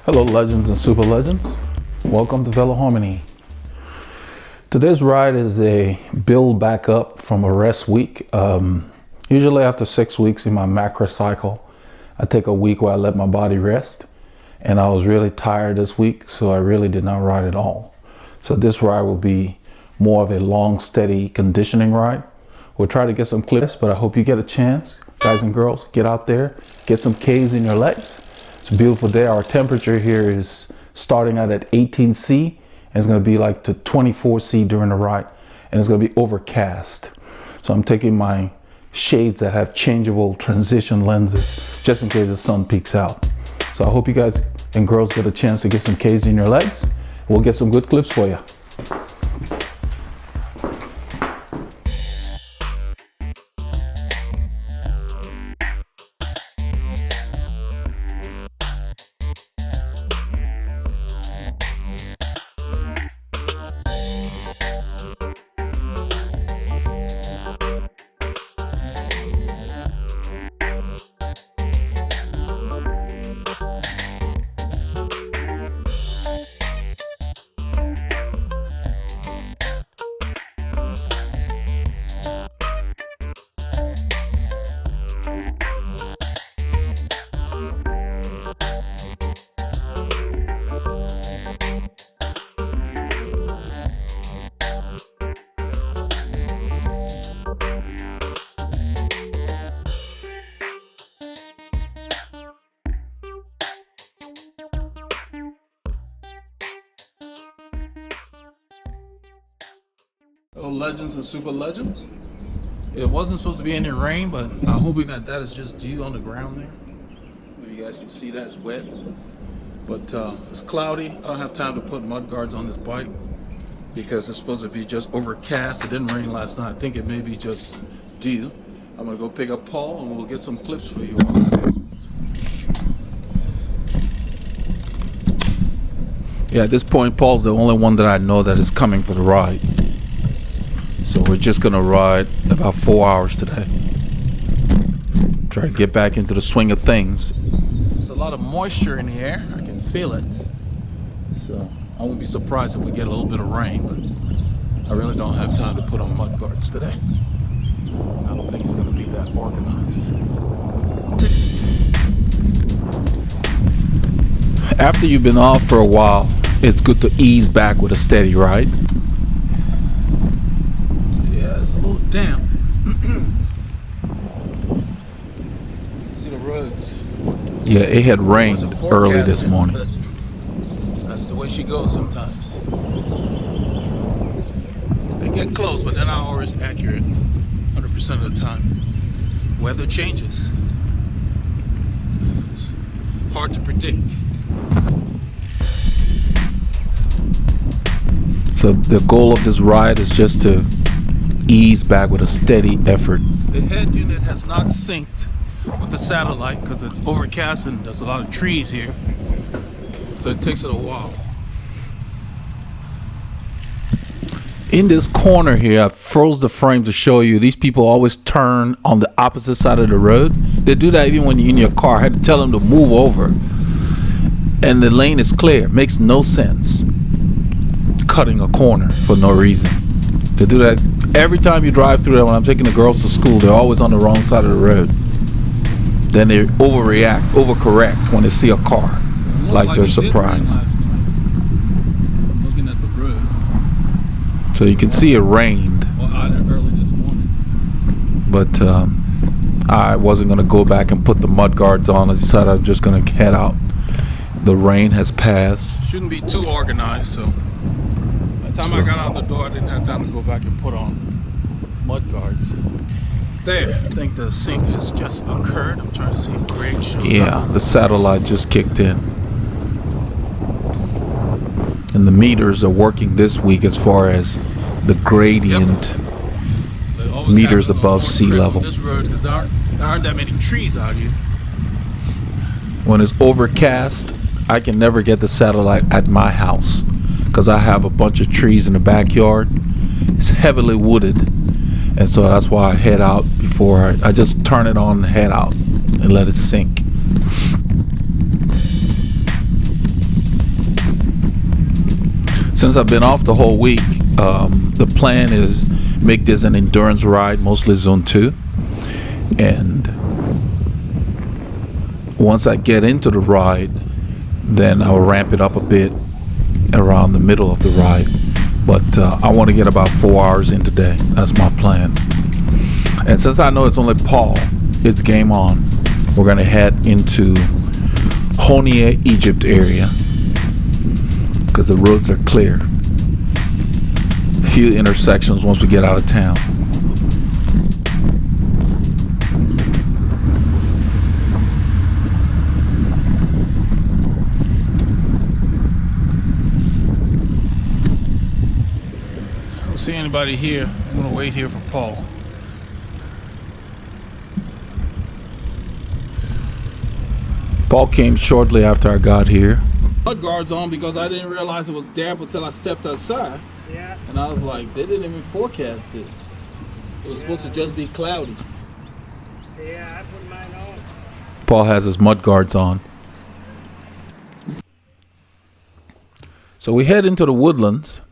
Hello legends and super legends. Welcome to Veloharmony. Today's ride is a build back up from a rest week. Usually after 6 weeks in my macro cycle, I take a week where I let my body rest. And I was really tired this week, so I really did not ride at all. So this ride will be more of a long, steady conditioning ride. We'll try to get some clips, but I hope you get a chance. Guys and girls, get out there, get some K's in your legs. It's a beautiful day. Our temperature here is starting out at 18 C, and it's going to be like to 24 C during the ride, and it's going to be overcast. So I'm taking my shades that have changeable transition lenses just in case the sun peeks out. So I hope you guys and girls get a chance to get some K's in your legs. We'll get some good clips for you. Hello legends and super legends. It wasn't supposed to be any rain, but I'm hoping that is just dew on the ground there. Maybe you guys can see that it's wet, but it's cloudy. I don't have time to put mud guards on this bike because it's supposed to be just overcast. It didn't rain last night. I think it may be just dew. I'm gonna go pick up Paul and we'll get some clips for you all. Yeah, at this point Paul's the only one that I know that is coming for the ride. So we're just gonna ride about 4 hours today. Try to get back into the swing of things. There's a lot of moisture in the air. I can feel it. So I won't be surprised if we get a little bit of rain, but I really don't have time to put on mud guards today. I don't think it's gonna be that organized. After you've been off for a while, it's good to ease back with a steady ride. Damp. See the roads. Yeah, it had rained early this morning. That's the way she goes sometimes. They get close, but they're not always accurate 100% of the time. Weather changes. It's hard to predict. So the goal of this ride is just to ease back with a steady effort. The head unit has not synced with the satellite because it's overcast and there's a lot of trees here, so it takes it a while. In this corner here, I froze the frame to show you these people always turn on the opposite side of the road. They do that even when you're in your car. I had to tell them to move over, and the lane is clear. It makes no sense cutting a corner for no reason. They do that every time you drive through there. When I'm taking the girls to school, they're always on the wrong side of the road. Then they overcorrect when they see a car, like they're surprised. Looking at the road. So you can see it rained. Well, early this morning. But I wasn't going to go back and put the mud guards on. I decided I'm just going to head out. The rain has passed. Shouldn't be too organized, so. By the time I got out the door, I didn't have time to go back and put on mud guards. There, I think the sync has just occurred. I'm trying to see if grade shows up. The satellite just kicked in. And the meters are working this week as far as the gradient meters above sea level. This road, because there aren't that many trees out here. When it's overcast, I can never get the satellite at my house because I have a bunch of trees in the backyard. It's heavily wooded, and so that's why I head out before I just turn it on and head out and let it sink. Since I've been off the whole week, the plan is make this an endurance ride, mostly zone 2. And once I get into the ride, then I'll ramp it up a bit around the middle of the ride. But I want to get about 4 hours in today. That's my plan. And since I know it's only Paul, it's game on. We're going to head into Honia, Egypt area because the roads are clear. Few intersections once we get out of town. I don't see anybody here. I'm going to wait here for Paul. Paul came shortly after I got here. Mud guards on because I didn't realize it was damp until I stepped outside. Yeah. And I was like, they didn't even forecast this. It was supposed to just be cloudy. Yeah, I put mine on. Paul has his mud guards on. So we head into the woodlands.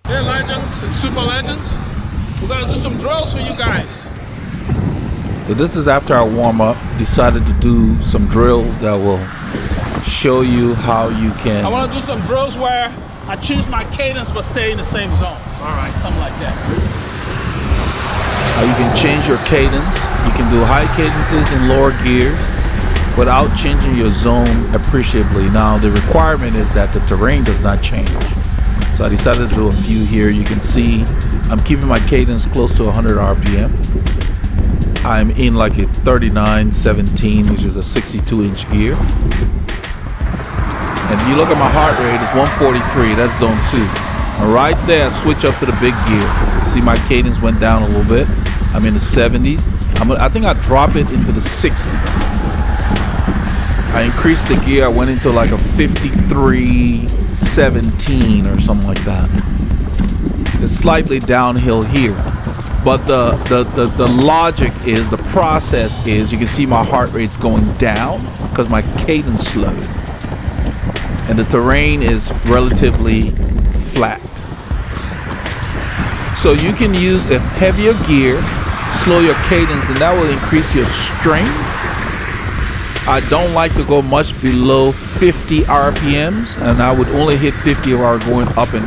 Hey legends and super legends, we're gonna do some drills for you guys. So this is after our warm-up. Decided to do some drills that will show you how you can. I want to do some drills where I choose my cadence but stay in the same zone. All right, something like that. How you can change your cadence. You can do high cadences in lower gears without changing your zone appreciably. Now the requirement is that the terrain does not change. So I decided to do a few here. You can see I'm keeping my cadence close to 100 RPM. I'm in like a 3917, which is a 62-inch gear. And if you look at my heart rate, it's 143. That's zone 2. And right there, I switch up to the big gear. See, my cadence went down a little bit. I'm in the 70s. I think I drop it into the 60s. I increased the gear. I went into like a 5317 or something like that. It's slightly downhill here. But the logic is, the process is, you can see my heart rate's going down because my cadence slowed. And the terrain is relatively flat. So you can use a heavier gear, slow your cadence, and that will increase your strength. I don't like to go much below 50 RPMs, and I would only hit 50 if I were going up in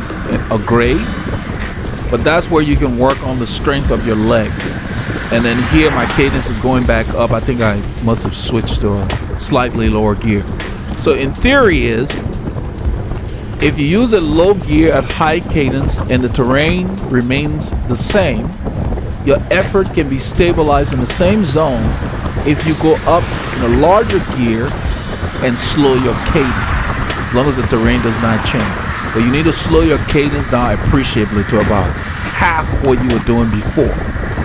a grade. But that's where you can work on the strength of your legs. And then here my cadence is going back up. I think I must have switched to a slightly lower gear. So in theory is, if you use a low gear at high cadence and the terrain remains the same, your effort can be stabilized in the same zone if you go up in a larger gear and slow your cadence, as long as the terrain does not change. But you need to slow your cadence down appreciably to about half what you were doing before.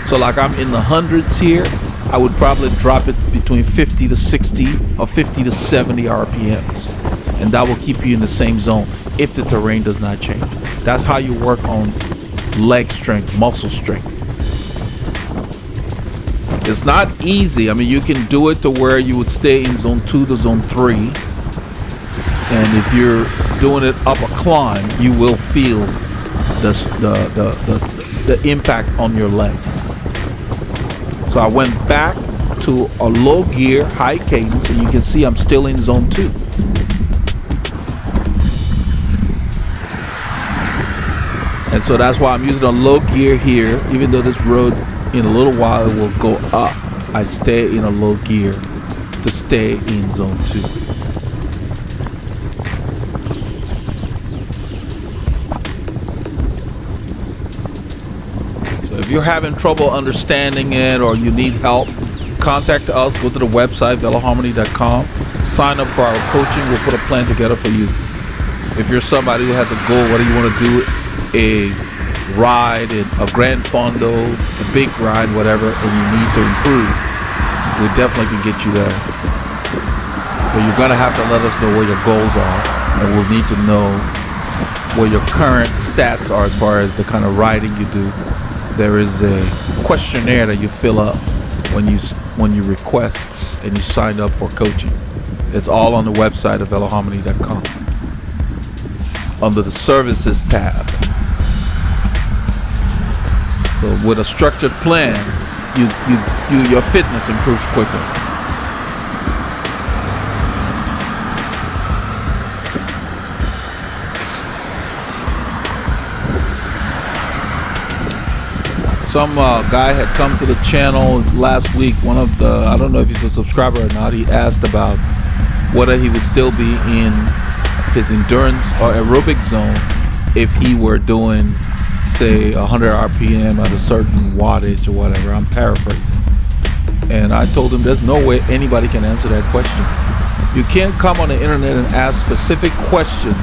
So like I'm in the hundreds here, I would probably drop it between 50 to 60 or 50 to 70 RPMs. And that will keep you in the same zone if the terrain does not change. That's how you work on leg strength, muscle strength. It's not easy. I mean, you can do it to where you would stay in zone 2 to zone 3. And if you're doing it up a climb, you will feel the impact on your legs. So I went back to a low gear, high cadence, and you can see I'm still in zone 2. And so that's why I'm using a low gear here. Even though this road in a little while will go up, I stay in a low gear to stay in zone 2. If you're having trouble understanding it or you need help, contact us. Go to the website, Veloharmony.com. Sign up for our coaching. We'll put a plan together for you. If you're somebody who has a goal, whether you want to do a ride, a Grand Fondo, a big ride, whatever, and you need to improve, we definitely can get you there. But you're going to have to let us know where your goals are, and we'll need to know where your current stats are as far as the kind of riding you do. There is a questionnaire that you fill up when you request and you sign up for coaching. It's all on the website of Veloharmony.com. under the services tab. So with a structured plan, your fitness improves quicker. Some guy had come to the channel last week. One of the, I don't know if he's a subscriber or not, he asked about whether he would still be in his endurance or aerobic zone if he were doing, say, 100 RPM at a certain wattage or whatever. I'm paraphrasing. And I told him there's no way anybody can answer that question. You can't come on the internet and ask specific questions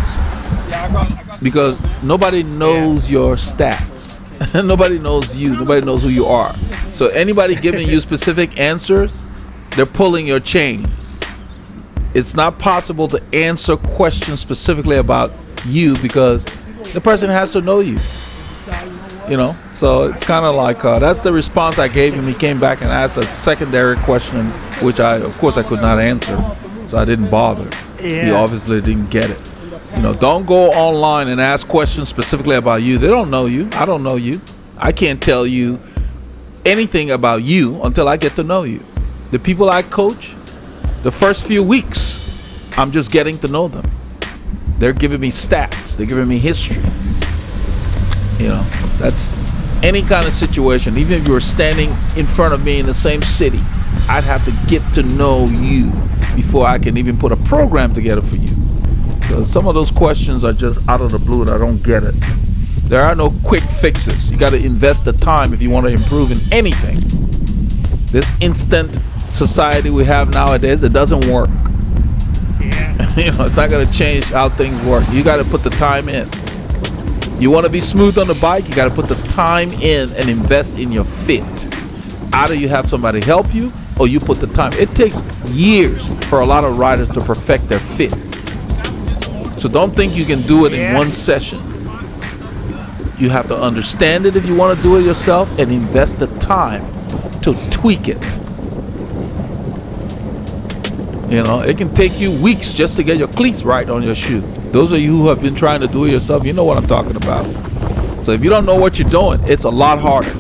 because nobody knows your stats. Nobody knows you. Nobody knows who you are. So anybody giving you specific answers, they're pulling your chain. It's not possible to answer questions specifically about you because the person has to know you. You know, so it's kind of like that's the response I gave him. He came back and asked a secondary question, which of course I could not answer, so I didn't bother. Yeah. He obviously didn't get it. You know, don't go online and ask questions specifically about you. They don't know you. I don't know you. I can't tell you anything about you until I get to know you. The people I coach, the first few weeks, I'm just getting to know them. They're giving me stats. They're giving me history. You know, that's any kind of situation. Even if you were standing in front of me in the same city, I'd have to get to know you before I can even put a program together for you. So some of those questions are just out of the blue and I don't get it. There are no quick fixes. You got to invest the time if you want to improve in anything. This instant society we have nowadays, it doesn't work. Yeah. You know, it's not going to change how things work. You got to put the time in. You want to be smooth on the bike, you got to put the time in and invest in your fit. Either you have somebody help you or you put the time. It takes years for a lot of riders to perfect their fit. So don't think you can do it in one session. You have to understand it if you want to do it yourself and invest the time to tweak it. You know, it can take you weeks just to get your cleats right on your shoe. Those of you who have been trying to do it yourself, you know what I'm talking about. So if you don't know what you're doing, it's a lot harder.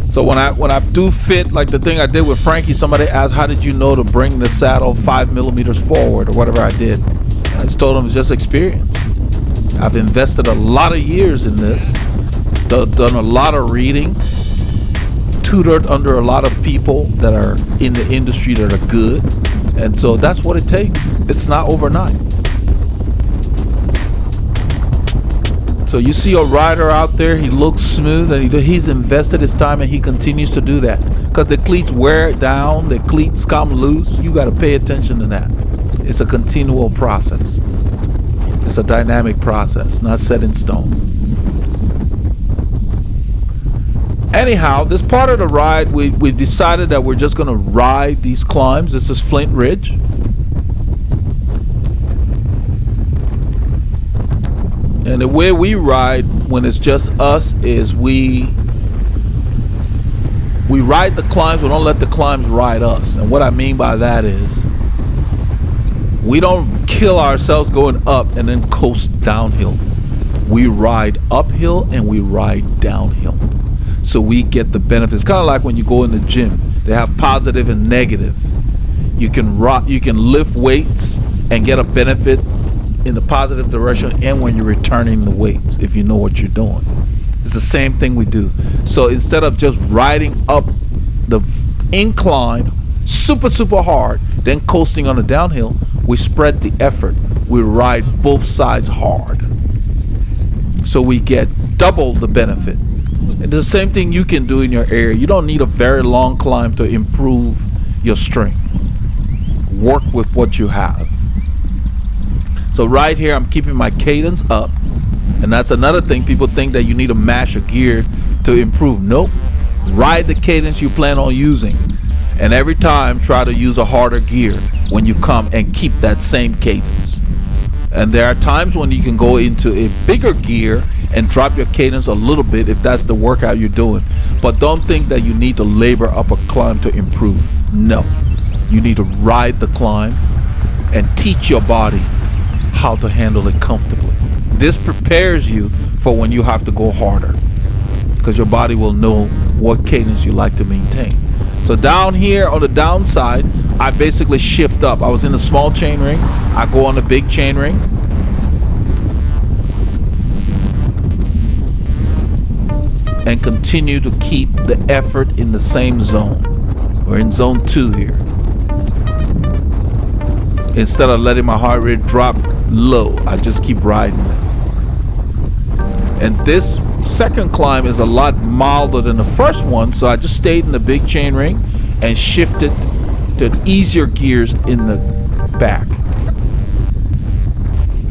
So when I do fit, like the thing I did with Frankie, somebody asked, how did you know to bring the saddle 5 millimeters forward or whatever I did? And I just told them it's just experience. I've invested a lot of years in this, done a lot of reading, tutored under a lot of people that are in the industry that are good. And so that's what it takes. It's not overnight. So you see a rider out there, he looks smooth and he's invested his time and he continues to do that. Because the cleats wear down, the cleats come loose. You got to pay attention to that. It's a continual process. It's a dynamic process, not set in stone. Anyhow, this part of the ride, we've decided that we're just going to ride these climbs. This is Flint Ridge. And the way we ride when it's just us is we ride the climbs. We don't let the climbs ride us. And what I mean by that is we don't kill ourselves going up and then coast downhill. We ride uphill and we ride downhill. So we get the benefits. Kind of like when you go in the gym. They have positive and negative. You can lift weights and get a benefit in the positive direction and when you're returning the weights, if you know what you're doing. It's the same thing we do. So instead of just riding up the incline super hard, then coasting on the downhill, we spread the effort. We ride both sides hard. So we get double the benefit. And the same thing you can do in your area. You don't need a very long climb to improve your strength. Work with what you have. So right here, I'm keeping my cadence up. And that's another thing. People think that you need to mash a gear to improve. Nope. Ride the cadence you plan on using. And every time, try to use a harder gear when you come and keep that same cadence. And there are times when you can go into a bigger gear and drop your cadence a little bit if that's the workout you're doing. But don't think that you need to labor up a climb to improve. No. You need to ride the climb and teach your body how to handle it comfortably. This prepares you for when you have to go harder, because your body will know what cadence you like to maintain. So down here on the downside, I basically shift up. I was in a small chain ring. I go on the big chain ring. And continue to keep the effort in the same zone. We're in zone 2 here. Instead of letting my heart rate drop low, I just keep riding it. And this second climb is a lot milder than the first one, so I just stayed in the big chain ring and shifted to easier gears in the back.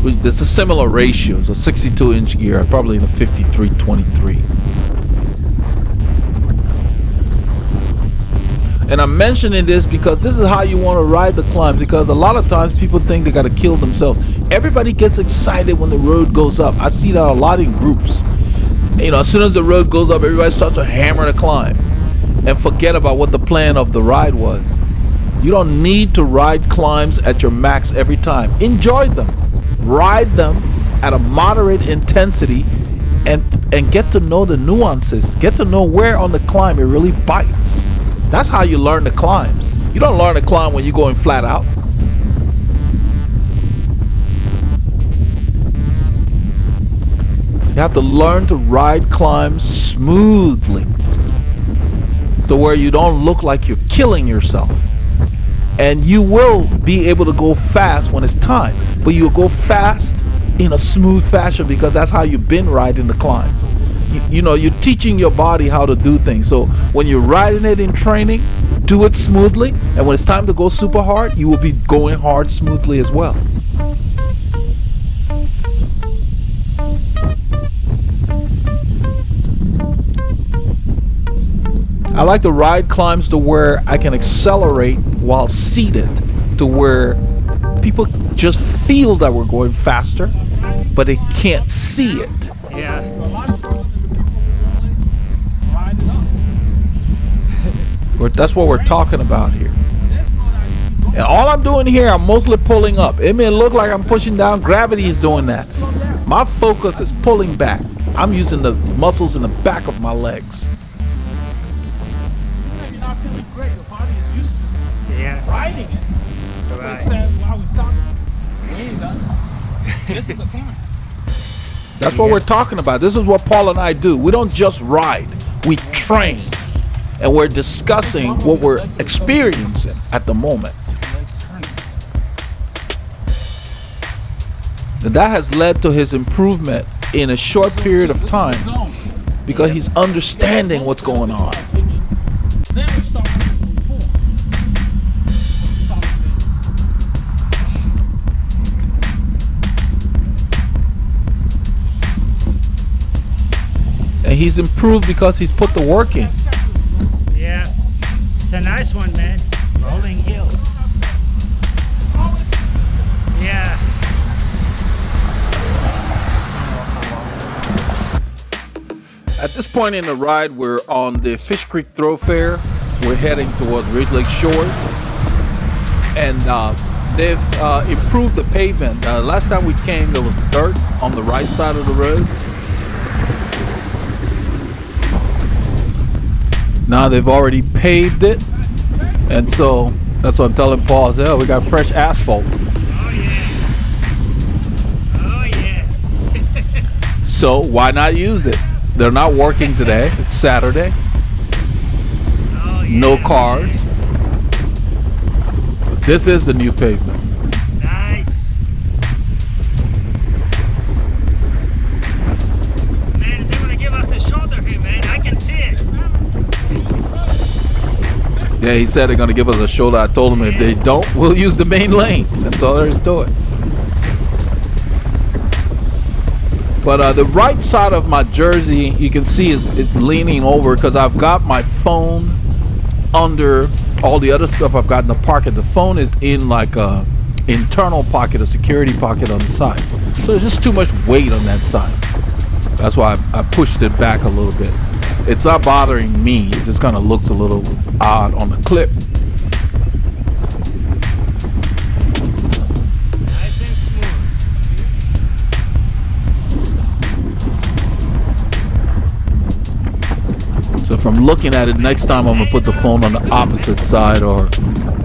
It's a similar ratio. It's a 62-inch gear, probably in a 53-23. And I'm mentioning this because this is how you want to ride the climbs, because a lot of times people think they got to kill themselves. Everybody gets excited when the road goes up. I see that a lot in groups. You know, as soon as the road goes up, everybody starts to hammer the climb and forget about what the plan of the ride was. You don't need to ride climbs at your max every time. Enjoy them. Ride them at a moderate intensity and get to know the nuances. Get to know where on the climb it really bites. That's how you learn the climbs. You don't learn to climb when you're going flat out. You have to learn to ride climbs smoothly to where you don't look like you're killing yourself. And you will be able to go fast when it's time, but you'll go fast in a smooth fashion because that's how you've been riding the climbs. You know, you're teaching your body how to do things. So when you're riding it in training, do it smoothly. And when it's time to go super hard, you will be going hard smoothly as well. I like to ride climbs to where I can accelerate while seated, to where people just feel that we're going faster, but they can't see it. Yeah. That's what we're talking about here. And all I'm doing here, I'm mostly pulling up. It may look like I'm pushing down. Gravity is doing that. My focus is pulling back. I'm using the muscles in the back of my legs. You're not feeling great. Your body is used to Yeah. riding it. So Right. it said, "Why we stopping? We ain't done. This is a climb." That's what we're talking about. This is what Paul and I do. We don't just ride. We train. And we're discussing what we're experiencing at the moment. And that has led to his improvement in a short period of time because he's understanding what's going on. Then we start from four. And he's improved because he's put the work in. Yeah. It's a nice one, man. Rolling hills. Yeah. At this point in the ride, we're on the Fish Creek Thoroughfare. We're heading towards Ridge Lake Shores. And they've improved the pavement. Last time we came, there was dirt on the right side of the road. Now they've already paved it. And so that's what I'm telling Paul. I said, oh, we got fresh asphalt. Oh, yeah. Oh, yeah. So why not use it? They're not working today. It's Saturday. Oh, yeah. No cars. This is the new pavement. Nice. Man, they want to give us a shoulder here, man. I can see it. Yeah, he said they're going to give us a shoulder. I told him if they don't, we'll use the main lane. That's all there is to it. But the right side of my jersey, you can see is leaning over because I've got my phone under all the other stuff I've got in the pocket. The phone is in like a internal pocket, a security pocket on the side. So there's just too much weight on that side. That's why I pushed it back a little bit. It's not bothering me. It just kind of looks a little odd on the clip. Nice and smooth. looking at it. Next time I'm gonna put the phone on the opposite side or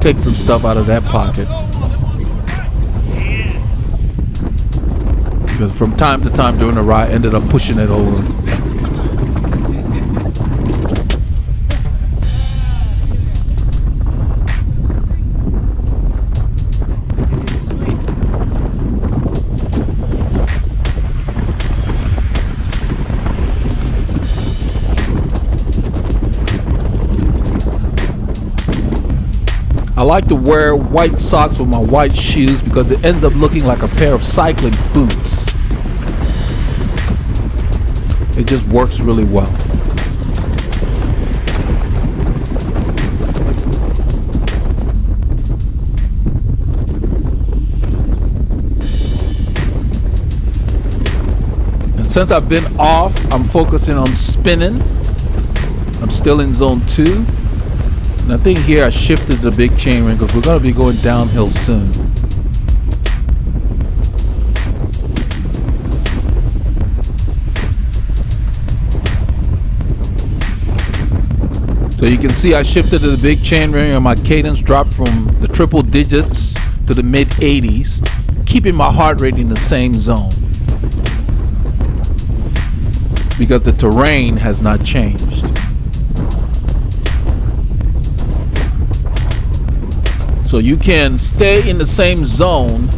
take some stuff out of that pocket. Because from time to time during the ride, I ended up pushing it over. I like to wear white socks with my white shoes because it ends up looking like a pair of cycling boots. It just works really well. And since I've been off, I'm focusing on spinning. I'm still in zone 2. And I think here I shifted the big chain ring because we're going to be going downhill soon. So you can see I shifted to the big chain ring and my cadence dropped from the triple digits to the mid 80s, keeping my heart rate in the same zone because the terrain has not changed. So you can stay in the same zone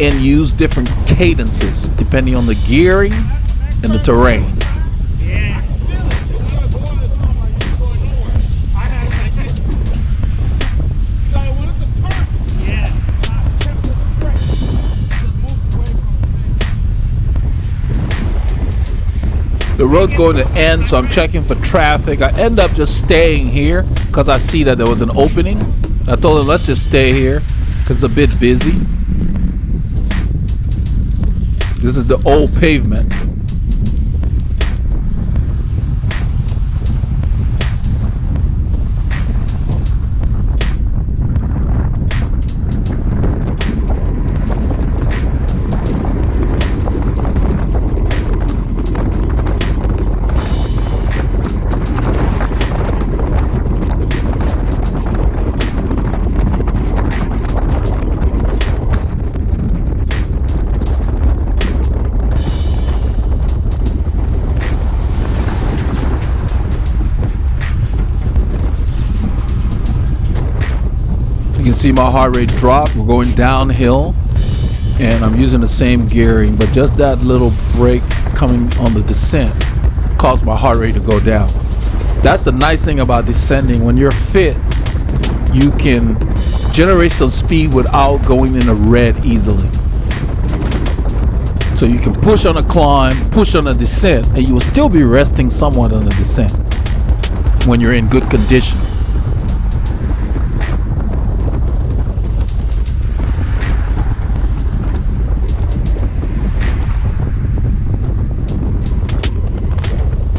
and use different cadences depending on the gearing and the terrain. The road's going to end, so I'm checking for traffic. I end up just staying here because I see that there was an opening. I told him, let's just stay here because it's a bit busy. This is the old pavement. You can see my heart rate drop. We're going downhill and I'm using the same gearing, but just that little break coming on the descent caused my heart rate to go down. That's the nice thing about descending. When you're fit, you can generate some speed without going in the red easily. So you can push on a climb, push on a descent, and you will still be resting somewhat on the descent when you're in good condition.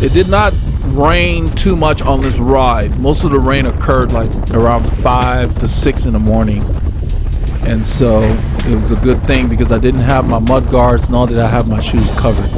It did not rain too much on this ride. Most of the rain occurred like around 5 to 6 in the morning. And so it was a good thing because I didn't have my mud guards, nor did I have my shoes covered.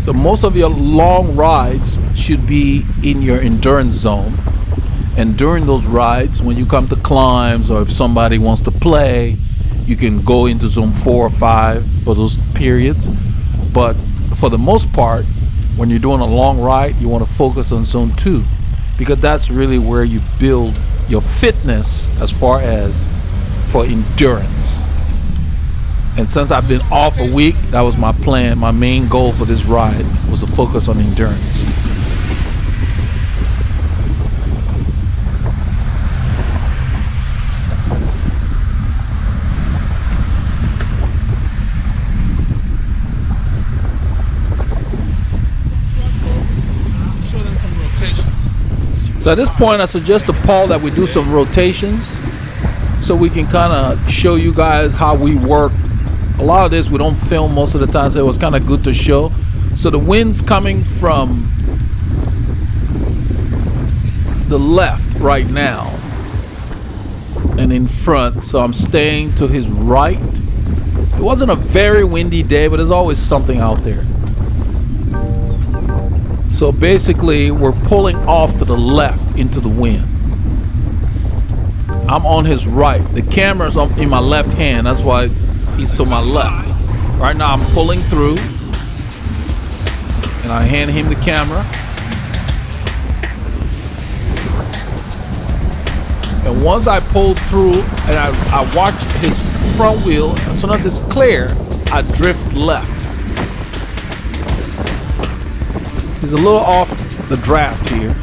So most of your long rides should be in your endurance zone. And during those rides, when you come to climbs or if somebody wants to play, you can go into zone 4 or 5 for those periods. But for the most part, when you're doing a long ride, you want to focus on zone 2 because that's really where you build your fitness as far as for endurance. And since I've been off a week, that was my plan. My main goal for this ride was to focus on endurance. So at this point, I suggest to Paul that we do some rotations so we can kind of show you guys how we work. A lot of this we don't film most of the time, so it was kind of good to show. So the wind's coming from the left right now and in front, so I'm staying to his right. It wasn't a very windy day, but there's always something out there. So basically, we're pulling off to the left into the wind. I'm on his right. The camera's in my left hand. That's why he's to my left. Right now, I'm pulling through. And I hand him the camera. And once I pull through and I watch his front wheel, as soon as it's clear, I drift left. He's a little off the draft here,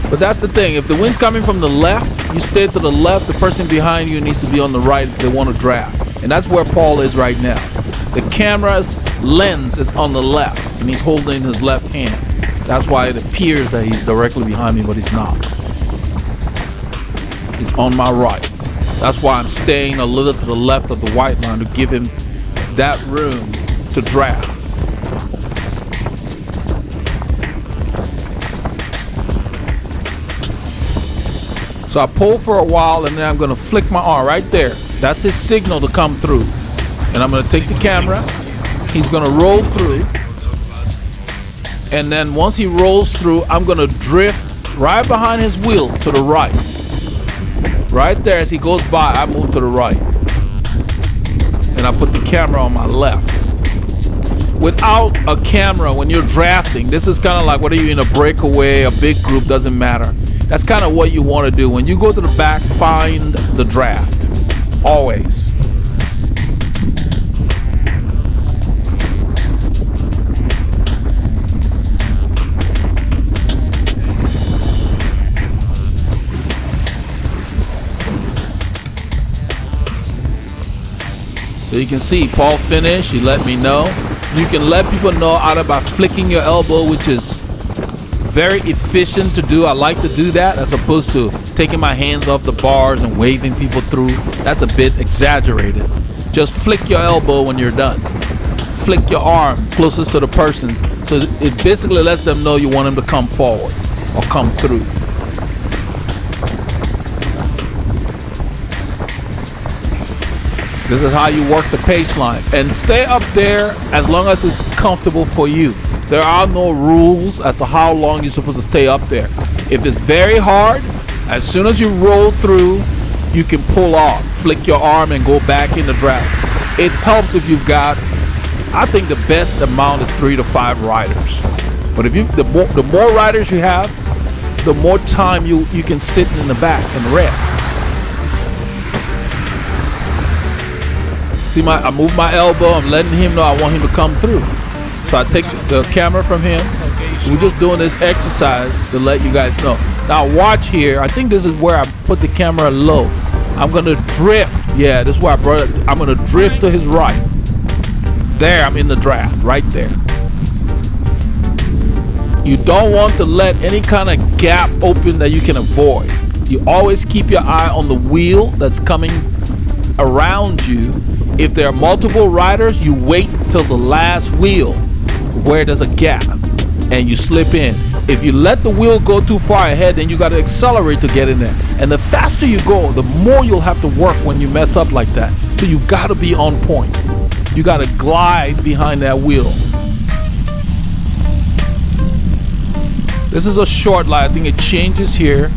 but that's the thing. If the wind's coming from the left, you stay to the left. The person behind you needs to be on the right if they want to draft, and that's where Paul is right now. The camera's lens is on the left, and he's holding his left hand. That's why it appears that he's directly behind me, but he's not. He's on my right. That's why I'm staying a little to the left of the white line to give him that room to draft. So I pull for a while, and then I'm gonna flick my arm right there. That's his signal to come through. And I'm gonna take the camera. He's gonna roll through. And then once he rolls through, I'm gonna drift right behind his wheel to the right. Right there, as he goes by, I move to the right. And I put the camera on my left. Without a camera, when you're drafting, this is kind of like whether you're in a breakaway, a big group, doesn't matter. That's kind of what you want to do. When you go to the back, find the draft. Always. So you can see Paul finished. He let me know. You can let people know either by flicking your elbow, which is very efficient to do. I like to do that as opposed to taking my hands off the bars and waving people through. That's a bit exaggerated. Just flick your elbow when you're done. Flick your arm closest to the person. So it basically lets them know you want them to come forward or come through. This is how you work the Paceline. And stay up there as long as it's comfortable for you. There are no rules as to how long you're supposed to stay up there. If it's very hard, as soon as you roll through, you can pull off, flick your arm and go back in the draft. It helps if you've got, I think the best amount is 3 to 5 riders. But if the more riders you have, the more time you can sit in the back and rest. See, I move my elbow. I'm letting him know I want him to come through. So I take the camera from him. We're just doing this exercise to let you guys know. Now watch here. I think this is where I put the camera low. I'm gonna drift. Yeah, this is where I brought it. I'm gonna drift to his right. There, I'm in the draft, right there. You don't want to let any kind of gap open that you can avoid. You always keep your eye on the wheel that's coming around you. If there are multiple riders, you wait till the last wheel where there's a gap and you slip in. If you let the wheel go too far ahead, then you got to accelerate to get in there. And the faster you go, the more you'll have to work when you mess up like that. So you've got to be on point. You got to glide behind that wheel. This is a short line. I think it changes here.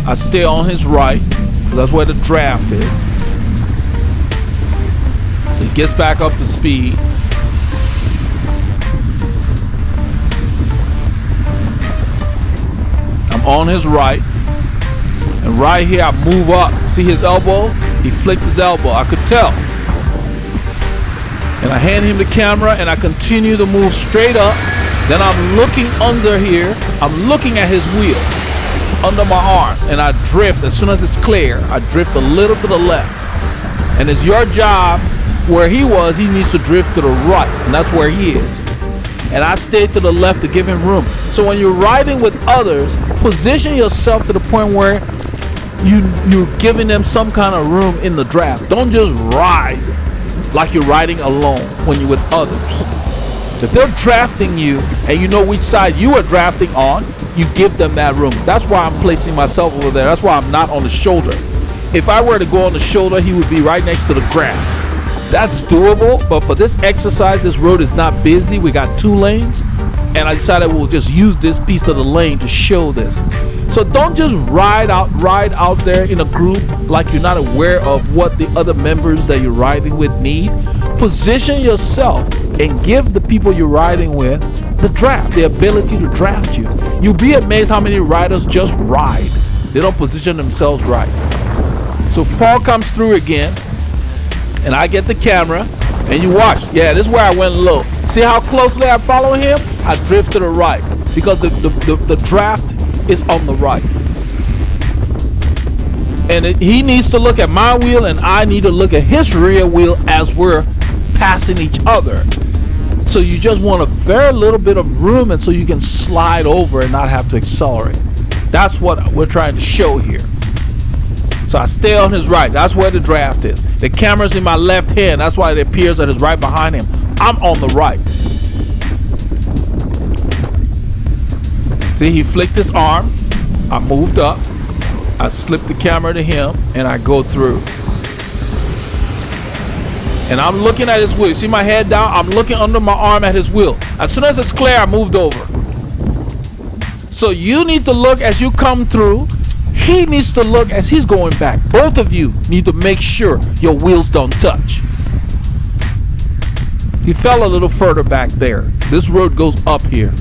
I stay on his right because that's where the draft is. So he gets back up to speed. I'm on his right. And right here I move up. See his elbow? He flicked his elbow. I could tell. And I hand him the camera and I continue to move straight up. Then I'm looking under here. I'm looking at his wheel under my arm. And I drift. As soon as it's clear, I drift a little to the left. And it's your job. Where he was, he needs to drift to the right, and that's where he is. And I stay to the left to give him room. So when you're riding with others, position yourself to the point where you're giving them some kind of room in the draft. Don't just ride like you're riding alone when you're with others. If they're drafting you and you know which side you are drafting on, you give them that room. That's why I'm placing myself over there. That's why I'm not on the shoulder. If I were to go on the shoulder, he would be right next to the grass. That's doable, but for this exercise, this road is not busy. We got 2 lanes, and I decided we'll just use this piece of the lane to show this. So don't just ride out there in a group like you're not aware of what the other members that you're riding with need. Position yourself and give the people you're riding with the draft, the ability to draft you. You'll be amazed how many riders just ride. They don't position themselves right. So Paul comes through again, and I get the camera, and you watch. Yeah, this is where I went low. See how closely I follow him? I drift to the right because the draft is on the right. And he needs to look at my wheel, and I need to look at his rear wheel as we're passing each other. So you just want a very little bit of room, and so you can slide over and not have to accelerate. That's what we're trying to show here. So I stay on his right. That's where the draft is. The camera's in my left hand. That's why it appears that it's right behind him. I'm on the right. See, he flicked his arm. I moved up. I slipped the camera to him, and I go through. And I'm looking at his wheel. You see my head down? I'm looking under my arm at his wheel. As soon as it's clear, I moved over. So you need to look as you come through. He needs to look as he's going back. Both of you need to make sure your wheels don't touch. He fell a little further back there. This road goes up here.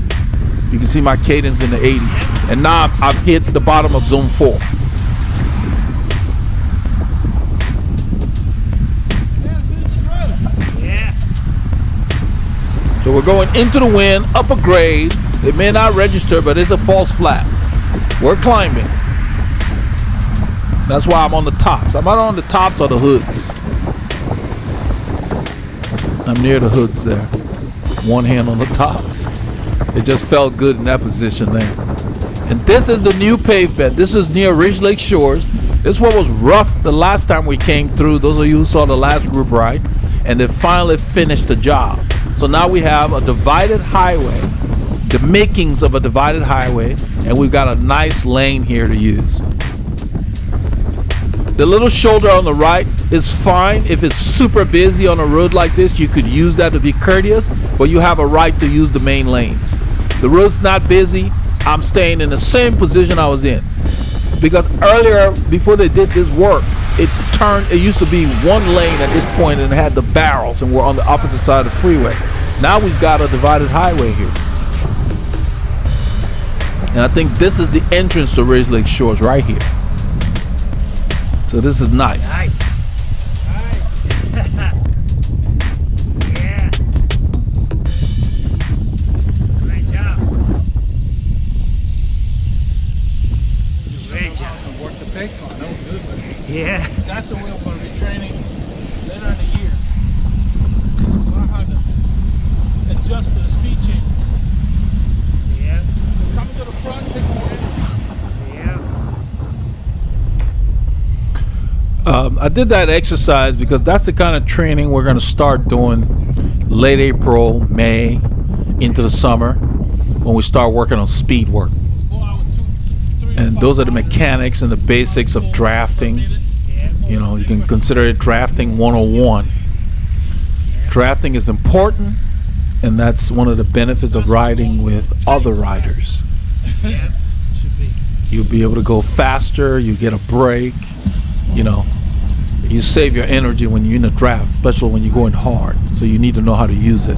You can see my cadence in the 80s. And now I've hit the bottom of zone 4. Yeah. So we're going into the wind, up a grade. It may not register, but it's a false flat. We're climbing. That's why I'm on the tops. I'm not on the tops or the hoods. I'm near the hoods there. One hand on the tops. It just felt good in that position there. And this is the new pavement. This is near Ridge Lake Shores. This one was rough the last time we came through. Those of you who saw the last group ride. And they finally finished the job. So now we have a divided highway. The makings of a divided highway. And we've got a nice lane here to use. The little shoulder on the right is fine. If it's super busy on a road like this, you could use that to be courteous, but you have a right to use the main lanes. The road's not busy. I'm staying in the same position I was in. Because earlier, before they did this work, it used to be one lane at this point and it had the barrels and we're on the opposite side of the freeway. Now we've got a divided highway here. And I think this is the entrance to Ridge Lake Shores right here. So this is nice. Nice. Yeah. Great job. Great job. Work the Paceline. That was good. But Yeah. that's the way I'm going to be training later in the year. Learn how to adjust to the speed change. Yeah. Coming to the front takes more energy. I did that exercise because that's the kind of training we're going to start doing late April, May, into the summer when we start working on speed work. And those are the mechanics and the basics of drafting. You know, you can consider it drafting 101. Drafting is important, and that's one of the benefits of riding with other riders. Yeah. You'll be able to go faster, you get a break, you know. You save your energy when you're in a draft, especially when you're going hard. So you need to know how to use it.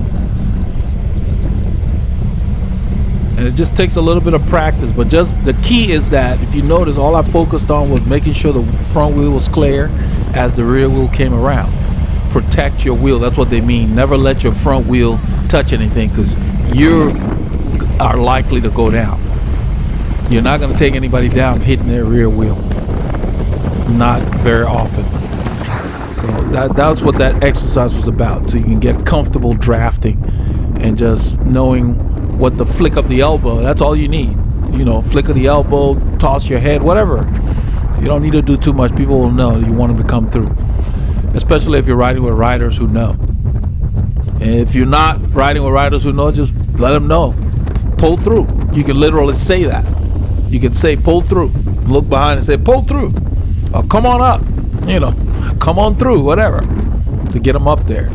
And it just takes a little bit of practice, but just the key is that if you notice, all I focused on was making sure the front wheel was clear as the rear wheel came around. Protect your wheel, that's what they mean. Never let your front wheel touch anything because you are likely to go down. You're not going to take anybody down hitting their rear wheel. Not very often. So that's what that exercise was about. So you can get comfortable drafting and just knowing what the flick of the elbow, that's all you need. You know, flick of the elbow, toss your head, whatever. You don't need to do too much. People will know that you want them to come through, especially if you're riding with riders who know. And if you're not riding with riders who know, just let them know. Pull through. You can literally say that. You can say pull through. Look behind and say pull through. Or come on up. You know, come on through, whatever, to get them up there.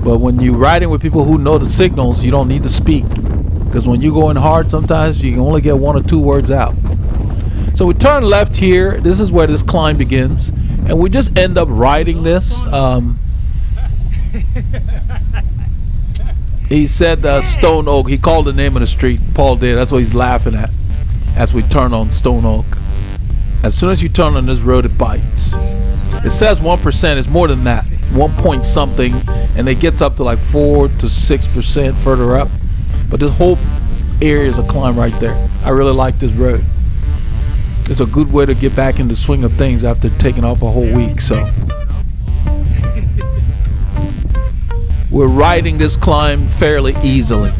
But when you're riding with people who know the signals, you don't need to speak. Because when you go in hard, sometimes you can only get 1 or 2 words out. So we turn left here. This is where this climb begins. And we just end up riding this. He said Stone Oak. He called the name of the street. Paul did. That's what he's laughing at as we turn on Stone Oak. As soon as you turn on this road, it bites. It says 1%. It's more than that. 1 point something. And it gets up to like 4 to 6% further up. But this whole area is a climb right there. I really like this road. It's a good way to get back in the swing of things after taking off a whole week. So we're riding this climb fairly easily.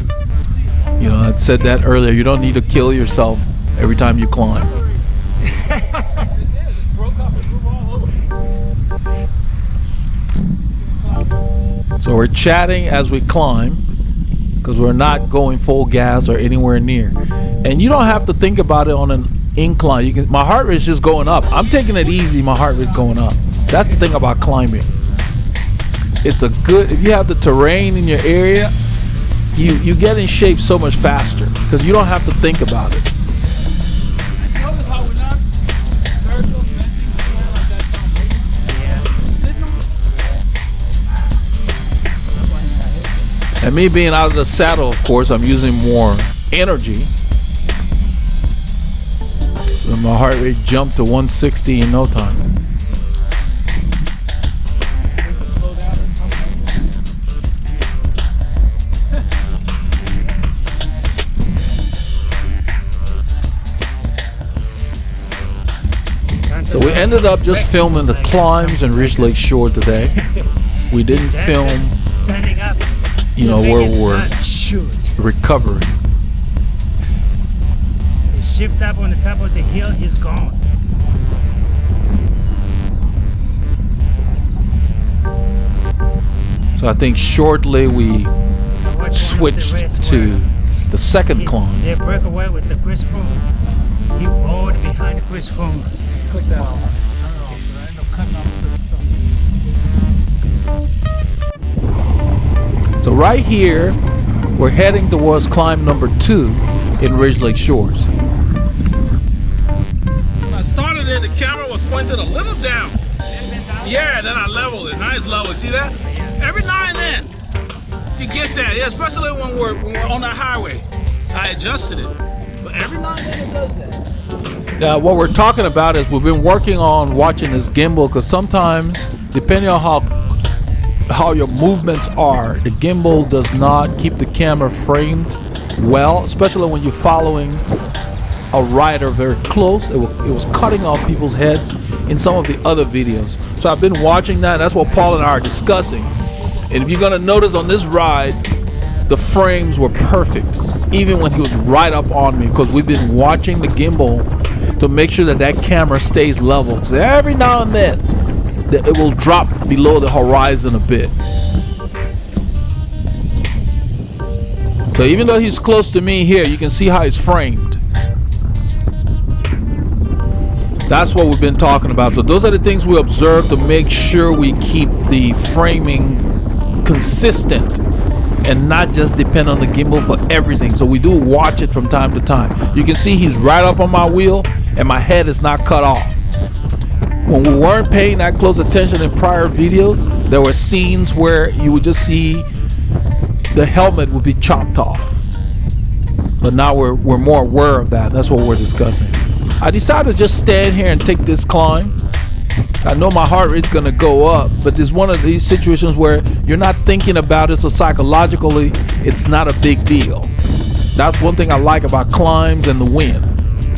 You know, I said that earlier. You don't need to kill yourself every time you climb. So we're chatting as we climb, because we're not going full gas or anywhere near. And you don't have to think about it on an incline. You can. My heart rate's just going up. I'm taking it easy. My heart rate's going up. That's the thing about climbing. It's a good. If you have the terrain in your area, you get in shape so much faster because you don't have to think about it. And me being out of the saddle, of course, I'm using more energy. So my heart rate jumped to 160 in no time. So we ended up just filming the climbs in Ridge Lake Shore today. We didn't film, you know, where we're recovering. The shift up on the top of the hill is gone. So I think shortly we switched to the second climb. They broke away with the Chris Froome. He rode behind the Chris Froome. Click that off. Turn it off. I end up cutting off the stuff. So right here, we're heading towards climb number 2 in Ridge Lake Shores. I started it, the camera was pointed a little down. Yeah, then I leveled it. Nice level. See that? Every now and then, you get that. Yeah, especially when we're on the highway. I adjusted it. But every now and then it does that. What we're talking about is we've been working on watching this gimbal because sometimes, depending on how your movements are, the gimbal does not keep the camera framed well, especially when you're following a rider very close. It was cutting off people's heads in some of the other videos. So I've been watching that. That's what Paul and I are discussing. And if you're gonna notice on this ride, the frames were perfect, even when he was right up on me, because we've been watching the gimbal to make sure that camera stays level. So every now and then, it will drop below the horizon a bit. So even though he's close to me here, you can see how he's framed. That's what we've been talking about. So those are the things we observe to make sure we keep the framing consistent and not just depend on the gimbal for everything. So we do watch it from time to time. You can see he's right up on my wheel and my head is not cut off. When we weren't paying that close attention in prior videos, there were scenes where you would just see the helmet would be chopped off. But now we're more aware of that. That's what we're discussing. I decided to just stand here and take this climb. I know my heart rate's gonna go up, but it's one of these situations where you're not thinking about it, so psychologically, it's not a big deal. That's one thing I like about climbs and the wind.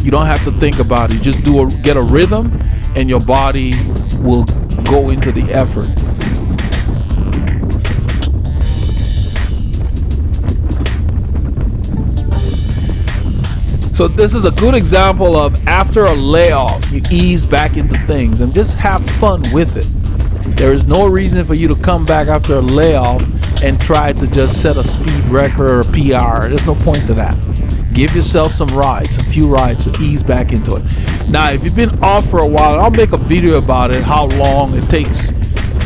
You don't have to think about it. You just get a rhythm, and your body will go into the effort. So this is a good example of after a layoff, you ease back into things and just have fun with it. There is no reason for you to come back after a layoff and try to just set a speed record or PR. There's no point to that. Give yourself some rides, a few rides to ease back into it. Now, if you've been off for a while, I'll make a video about it, how long it takes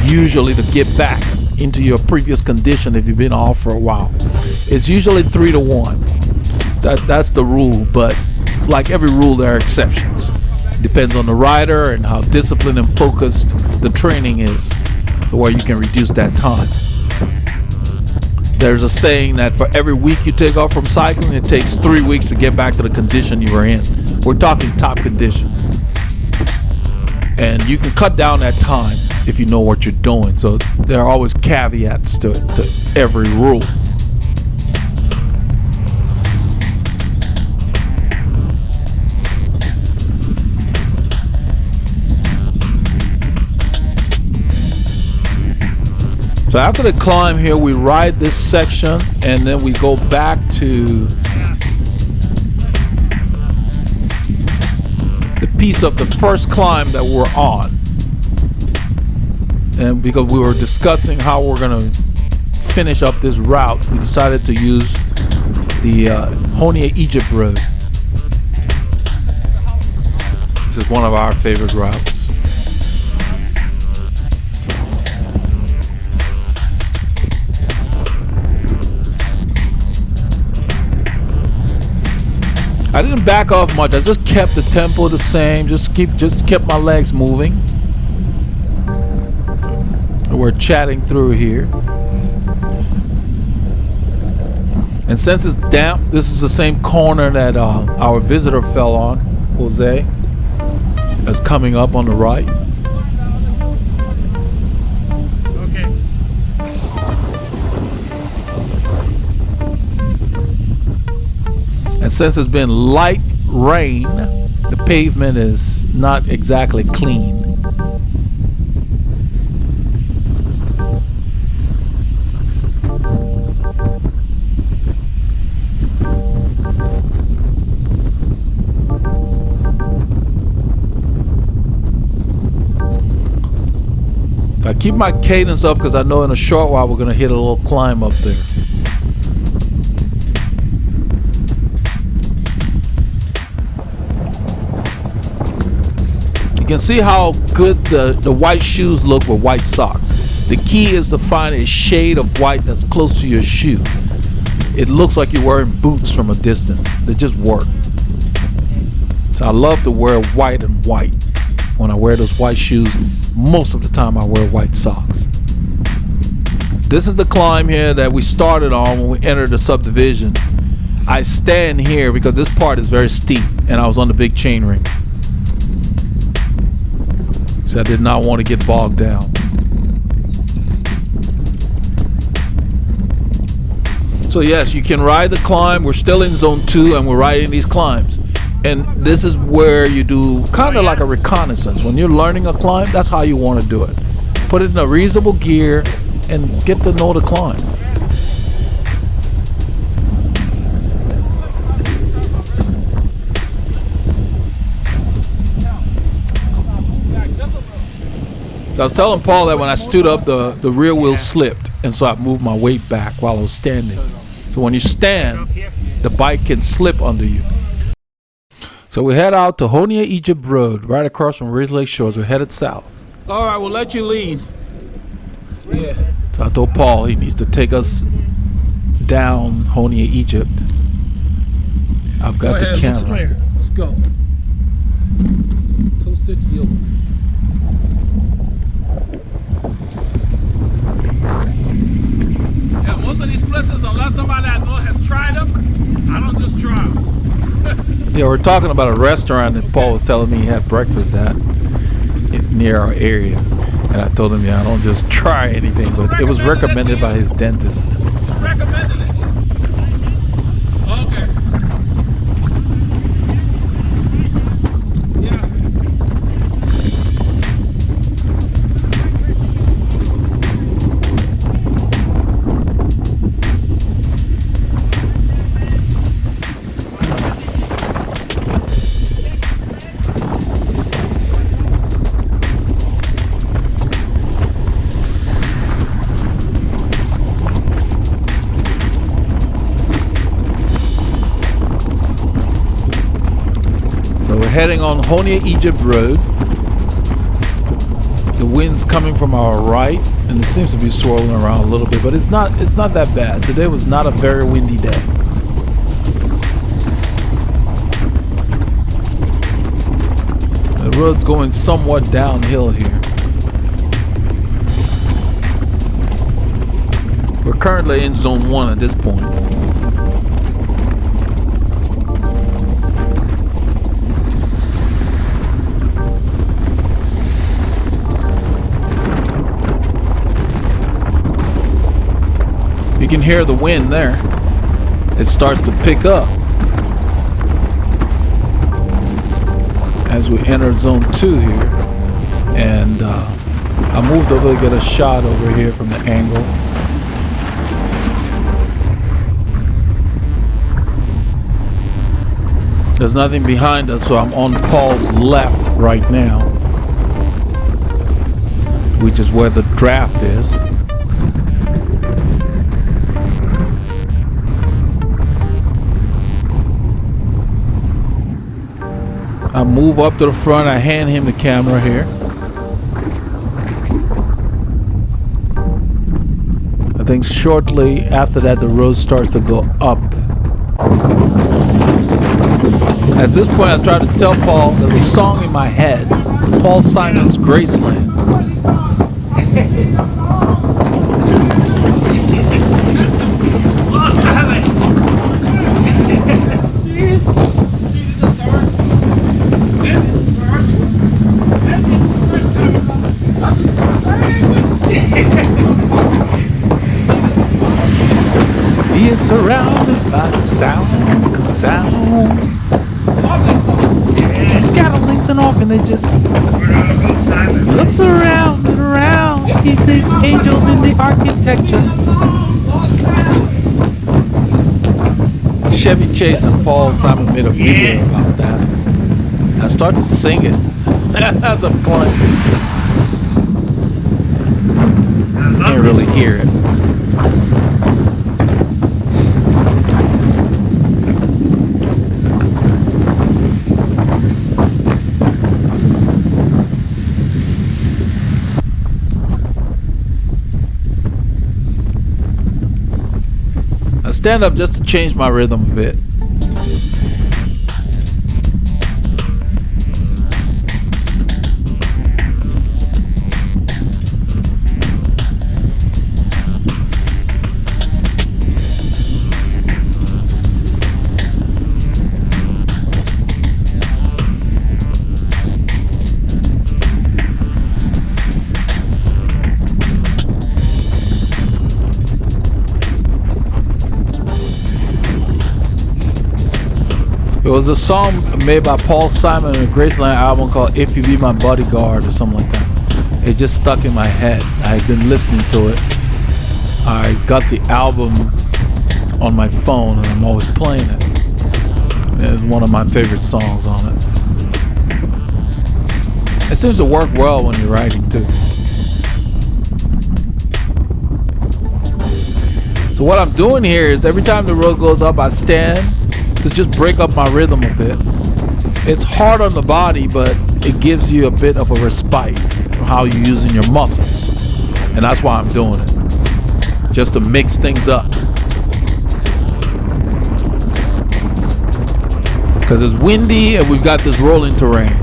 usually to get back into your previous condition if you've been off for a while. It's usually 3 to 1. That's the rule, but like every rule, there are exceptions. Depends on the rider and how disciplined and focused the training is, to where you can reduce that time. There's a saying that for every week you take off from cycling, it takes 3 weeks to get back to the condition you were in. We're talking top condition. And you can cut down that time if you know what you're doing. So there are always caveats to every rule. So after the climb here, we ride this section and then we go back to the piece of the first climb that we're on. And because we were discussing how we're gonna finish up this route, we decided to use the Honia Egypt road. This is one of our favorite routes. I didn't back off much. I just kept the tempo the same. Just kept my legs moving. We're chatting through here. And since it's damp, this is the same corner that our visitor fell on, Jose. That's coming up on the right. And since it's been light rain, the pavement is not exactly clean. I keep my cadence up because I know in a short while we're going to hit a little climb up there. You can see how good the white shoes look with white socks. The key is to find a shade of white that's close to your shoe. It looks like you're wearing boots from a distance. They just work. So I love to wear white and white. When I wear those white shoes, most of the time I wear white socks. This is the climb here that we started on when we entered the subdivision. I stand here because this part is very steep and I was on the big chain ring. So I did not want to get bogged down. So yes, you can ride the climb. We're still in zone 2 and we're riding these climbs. And this is where you do kind of like a reconnaissance. When you're learning a climb, that's how you want to do it. Put it in a reasonable gear and get to know the climb. I was telling Paul that when I stood up, the rear wheel slipped, and so I moved my weight back while I was standing. So when you stand, the bike can slip under you. So we head out to Honia Egypt Road, right across from Ridge Lake Shores. We're headed south. All right, we'll let you lead. Yeah. So I told Paul he needs to take us down Honia Egypt. I've got the camera. Let's go. Toasted yolk. Yeah, most of these places, unless somebody I know has tried them, I don't just try them. Yeah, we're talking about a restaurant that Paul was telling me he had breakfast at near our area. And I told him, yeah, I don't just try anything, but it was recommended by his dentist. Who recommended it? Okay. Yeah. heading on Honia Egypt Road. The wind's coming from our right, and it seems to be swirling around a little bit, but it's not that bad. Today was not a very windy day. The road's going somewhat downhill here. We're currently in zone 1 at this point. You can hear the wind there. It starts to pick up as we enter zone 2 here. And I moved over to get a shot over here from the angle. There's nothing behind us, so I'm on Paul's left right now, which is where the draft is. I move up to the front, I hand him the camera here. I think shortly after that the road starts to go up. At this point, I tried to tell Paul there's a song in my head, Paul Simon's Graceland. He is surrounded by the sound. Scatterlings and orphanages. He looks around and around. He sees angels in the architecture. Chevy Chase and Paul Simon made a video about that. I start to sing it as I'm climbing. Can't really hear it. I stand up just to change my rhythm a bit. It was a song made by Paul Simon in a Graceland album called If You Be My Bodyguard or something like that. It just stuck in my head. I've been listening to it. I got the album on my phone and I'm always playing it. It's one of my favorite songs on it. It seems to work well when you're writing too. So what I'm doing here is every time the road goes up, I stand to just break up my rhythm a bit. It's hard on the body, but it gives you a bit of a respite from how you're using your muscles. And that's why I'm doing it. Just to mix things up. Because it's windy and we've got this rolling terrain.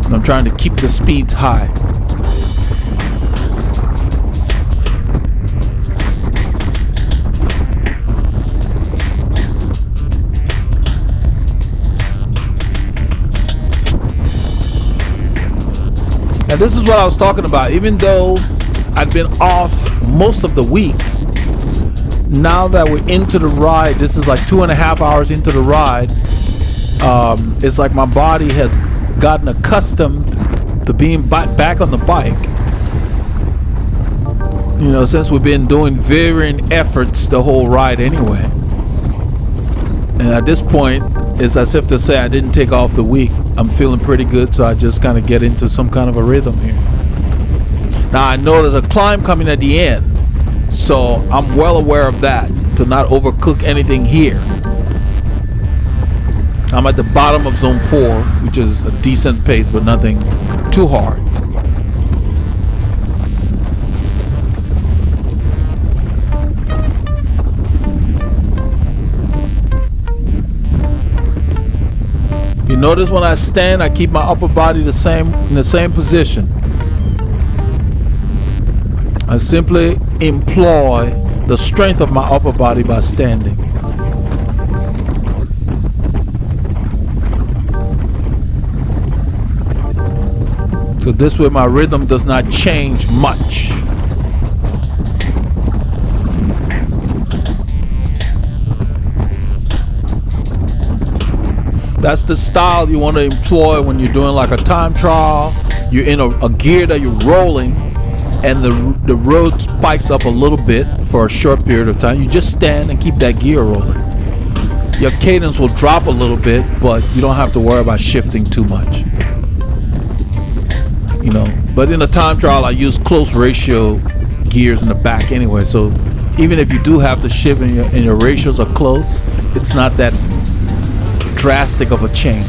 And I'm trying to keep the speeds high. And this is what I was talking about. Even though I've been off most of the week, now that we're into the ride, this is like 2.5 hours into the ride, it's like my body has gotten accustomed to being back on the bike. You know, since we've been doing varying efforts the whole ride anyway. And at this point, it's as if to say I didn't take off the week. I'm feeling pretty good, so I just kind of get into some kind of a rhythm here. Now I know there's a climb coming at the end, so I'm well aware of that, to not overcook anything here. I'm at the bottom of zone 4, which is a decent pace, but nothing too hard. You notice when I stand, I keep my upper body in the same position. I simply employ the strength of my upper body by standing. So this way my rhythm does not change much. That's the style you want to employ when you're doing like a time trial. You're in a gear that you're rolling and the road spikes up a little bit for a short period of time. You just stand and keep that gear rolling. Your cadence will drop a little bit, but you don't have to worry about shifting too much. You know, but in a time trial I use close ratio gears in the back anyway, so even if you do have to shift and your ratios are close, it's not that drastic of a change.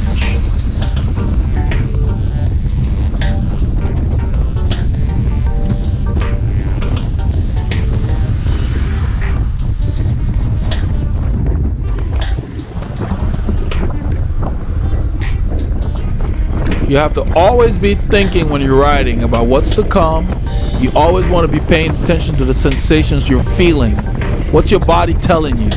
You have to always be thinking when you're riding about what's to come. You always want to be paying attention to the sensations you're feeling. What's your body telling you?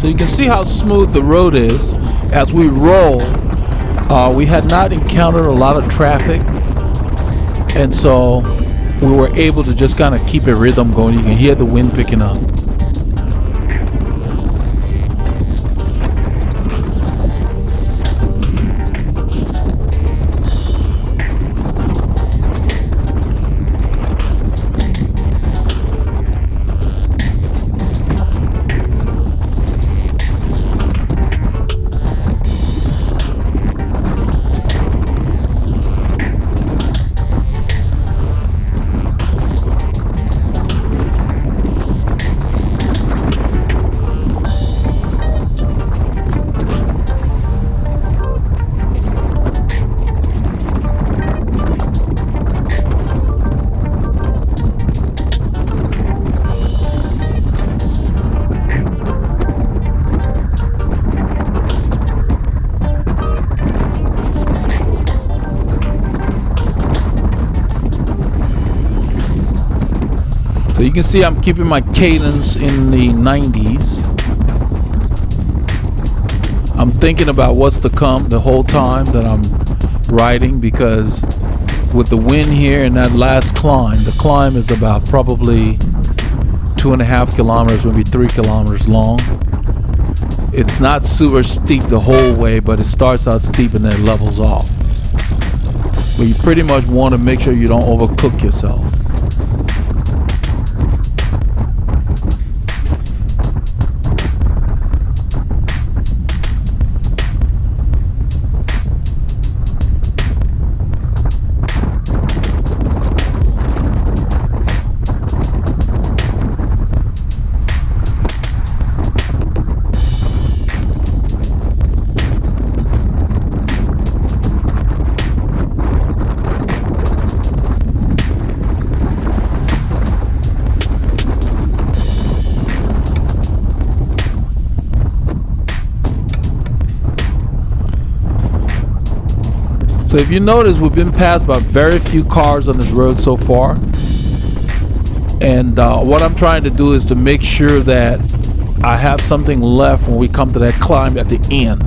So you can see how smooth the road is. As we roll, we had not encountered a lot of traffic, and so we were able to just kind of keep a rhythm going. You can hear the wind picking up. So you can see I'm keeping my cadence in the 90s. I'm thinking about what's to come the whole time that I'm riding, because with the wind here and that last climb, the climb is about probably 2.5 kilometers, maybe 3 kilometers long. It's not super steep the whole way, but it starts out steep and then levels off. But you pretty much want to make sure you don't overcook yourself. So if you notice, we've been passed by very few cars on this road so far. And what I'm trying to do is to make sure that I have something left when we come to that climb at the end.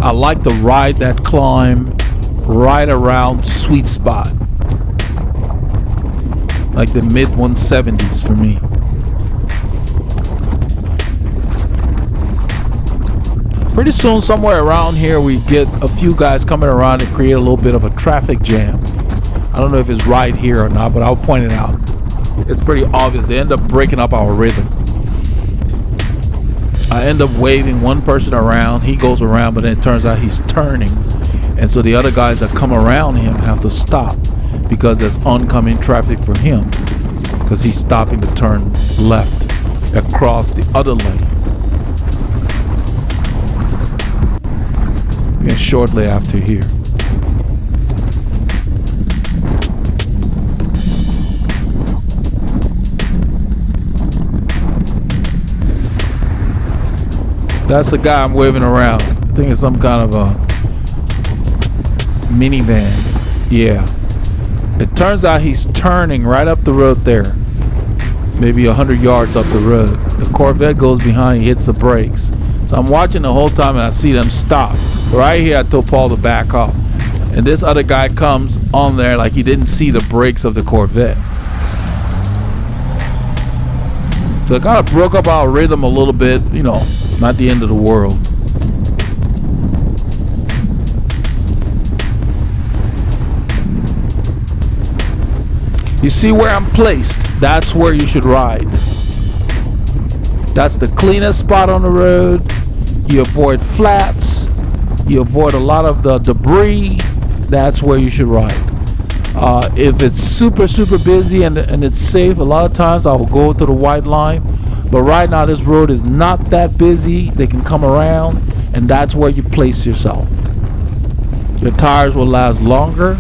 I like to ride that climb right around sweet spot, like the mid 170s for me. pretty soon, somewhere around here, we get a few guys coming around to create a little bit of a traffic jam. I don't know if it's right here or not, but I'll point it out. It's pretty obvious. They end up breaking up our rhythm. I end up waving one person around. He goes around, but then it turns out he's turning. And so the other guys that come around him have to stop because there's oncoming traffic for him, because he's stopping to turn left across the other lane. And shortly after here. That's the guy I'm waving around. I think it's some kind of a minivan. Yeah. It turns out he's turning right up the road there. Maybe 100 yards up the road. The Corvette goes behind, he hits the brakes. So I'm watching the whole time and I see them stop. Right here I told Paul to back off. And this other guy comes on there like he didn't see the brakes of the Corvette. So it kind of broke up our rhythm a little bit, you know, not the end of the world. You see where I'm placed? That's where you should ride. That's the cleanest spot on the road. You avoid flats. You avoid a lot of the debris. That's where you should ride. If it's super busy and it's safe, a lot of times I will go to the white line. But right now this road is not that busy. They can come around, and that's where you place yourself. Your tires will last longer.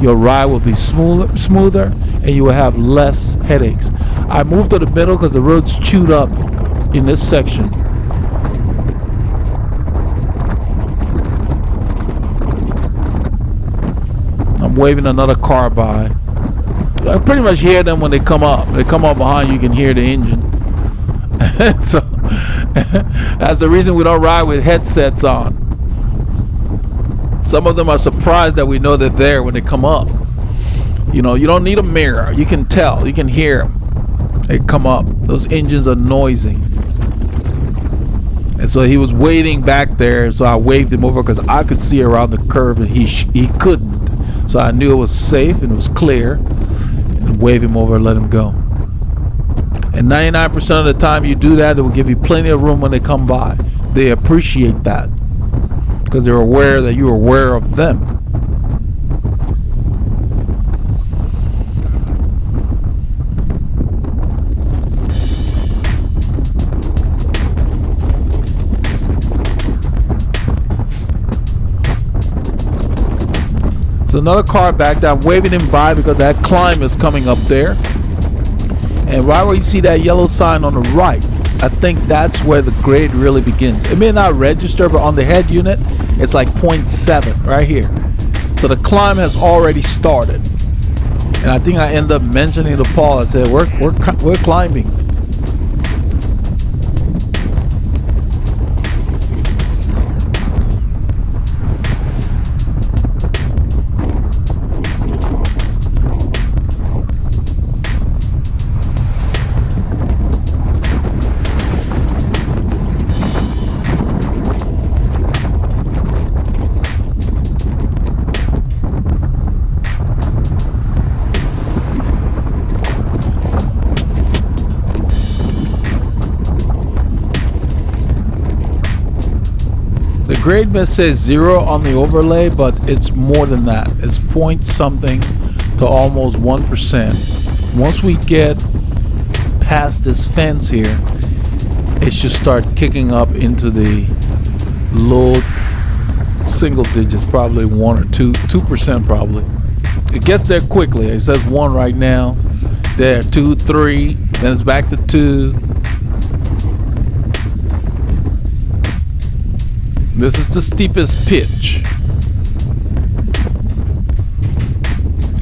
Your ride will be smoother, and you will have less headaches. I moved to the middle because the road's chewed up in this section. I'm waving another car by. I pretty much hear them when they come up. They come up behind you, you can hear the engine. So that's the reason we don't ride with headsets on. Some of them are surprised that we know they're there when they come up. You know, you don't need a mirror. You can tell. You can hear them. They come up. Those engines are noisy. And so he was waiting back there, so I waved him over because I could see around the curve and he couldn't. So I knew it was safe and it was clear, and wave him over and let him go. And 99% of the time you do that, it will give you plenty of room when they come by. They appreciate that because they're aware that you're aware of them. So another car back there, I'm waving him by because that climb is coming up there. And right where you see that yellow sign on the right, I think that's where the grade really begins. It may not register, but on the head unit, it's like 0.7 right here. So the climb has already started. And I think I end up mentioning to Paul, I said, we're climbing. The grade miss says 0 on the overlay, but it's more than that. It's point something to almost 1%. Once we get past this fence here, it should start kicking up into the low single digits, probably 1 or 2% probably. It gets there quickly. It says 1 right now. There, 2, 3, then it's back to 2. This is the steepest pitch.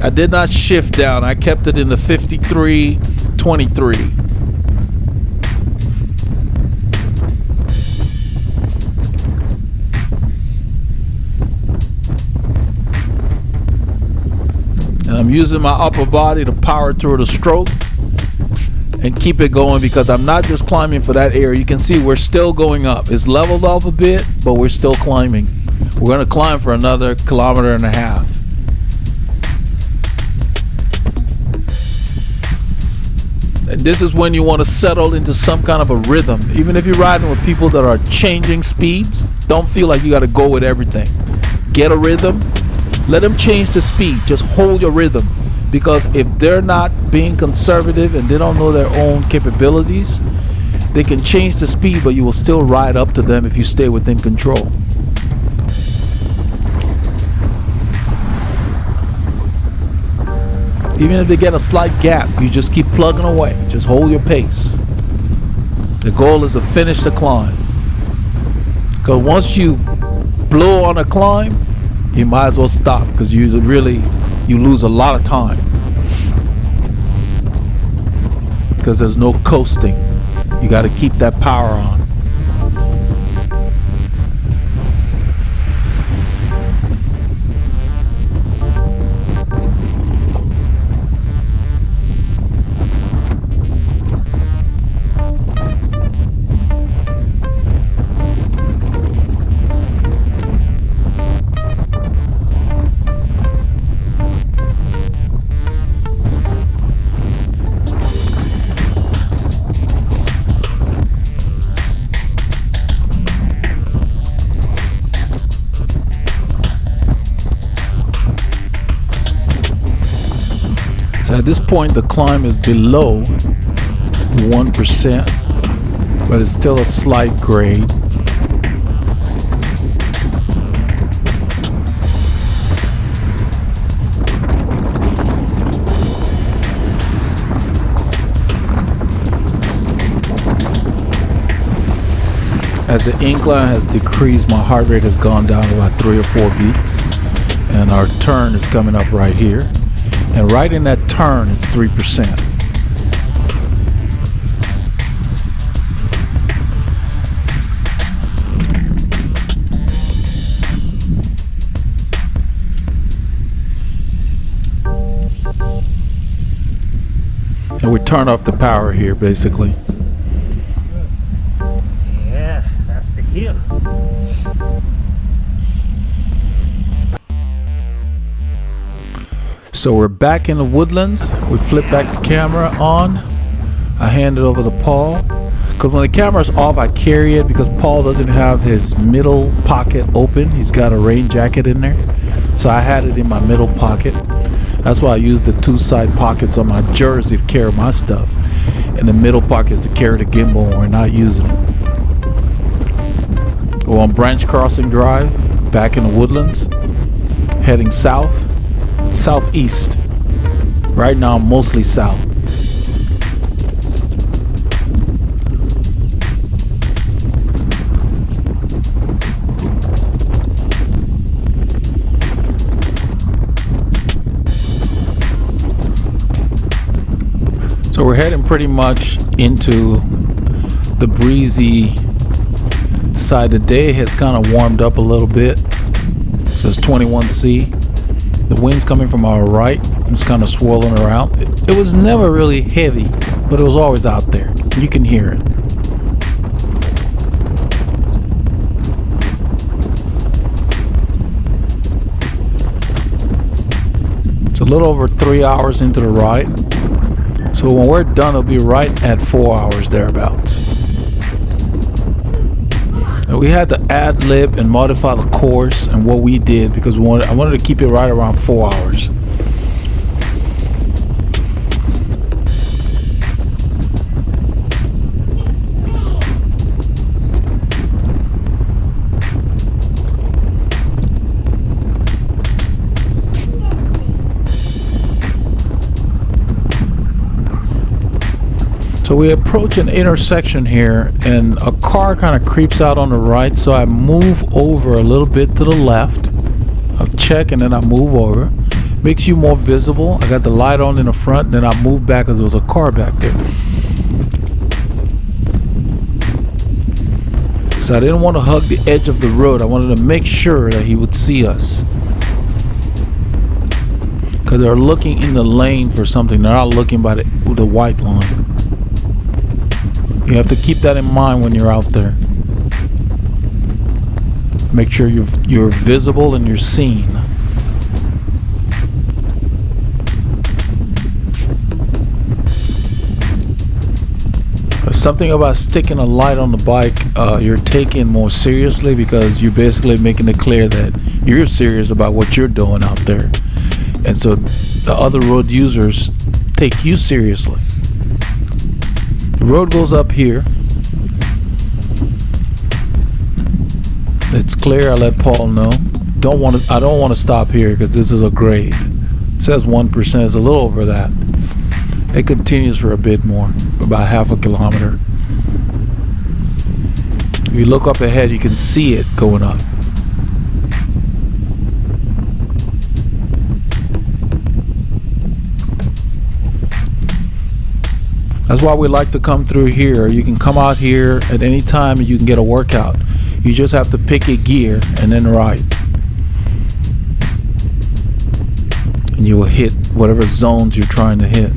I did not shift down. I kept it in the 53, 23. And I'm using my upper body to power through the stroke. and keep it going, because I'm not just climbing for that area. You can see we're still going up. It's leveled off a bit, but we're still climbing. We're going to climb for another 1.5 kilometers. And this is when you want to settle into some kind of a rhythm. Even if you're riding with people that are changing speeds, don't feel like you got to go with everything. Get a rhythm. Let them change the speed. Just hold your rhythm. Because if they're not being conservative and they don't know their own capabilities, they can change the speed, but you will still ride up to them if you stay within control. Even if they get a slight gap, you just keep plugging away. Just hold your pace. The goal is to finish the climb. Because once you blow on a climb, you might as well stop, because you lose a lot of time. Because there's no coasting. You got to keep that power on. At this point, the climb is below 1%, but it's still a slight grade. As the incline has decreased, my heart rate has gone down to about 3 or 4 beats, and our turn is coming up right here. And right in that turn is 3%. And we turn off the power here, basically. Yeah, that's the hill. So we're back in the woodlands. We flip back the camera on. I hand it over to Paul. Because when the camera's off, I carry it, because Paul doesn't have his middle pocket open. He's got a rain jacket in there. So I had it in my middle pocket. That's why I use the 2 side pockets on my jersey to carry my stuff. And the middle pocket is to carry the gimbal when we're not using it. We're on Branch Crossing Drive, back in the woodlands, heading south. Southeast. Right now, mostly south. So we're heading pretty much into the breezy side. The day has kind of warmed up a little bit. So it's 21°C. The wind's coming from our right. It's kind of swirling around. It was never really heavy, but it was always out there. You can hear it. It's a little over 3 hours into the ride. So when we're done, it'll be right at 4 hours thereabouts. And we had to ad lib and modify the course and what we did, because I wanted to keep it right around 4 hours. So we approach an intersection here, and a car kind of creeps out on the right, so I move over a little bit to the left. I'll check and then I move over. Makes you more visible. I got the light on in the front, and then I move back because there was a car back there. So I didn't want to hug the edge of the road. I wanted to make sure that he would see us, because they're looking in the lane for something. They're not looking by the white line. You have to keep that in mind when you're out there. Make sure you're visible and you're seen. There's something about sticking a light on the bike you're taking more seriously, because you're basically making it clear that you're serious about what you're doing out there. And so the other road users take you seriously. The road goes up here. It's clear. I let Paul know. I don't want to stop here because this is a grade. It says 1%. It's a little over that. It continues for a bit more, about half a kilometer. If you look up ahead, you can see it going up. That's why we like to come through here. You can come out here at any time and you can get a workout. You just have to pick a gear and then ride. And you will hit whatever zones you're trying to hit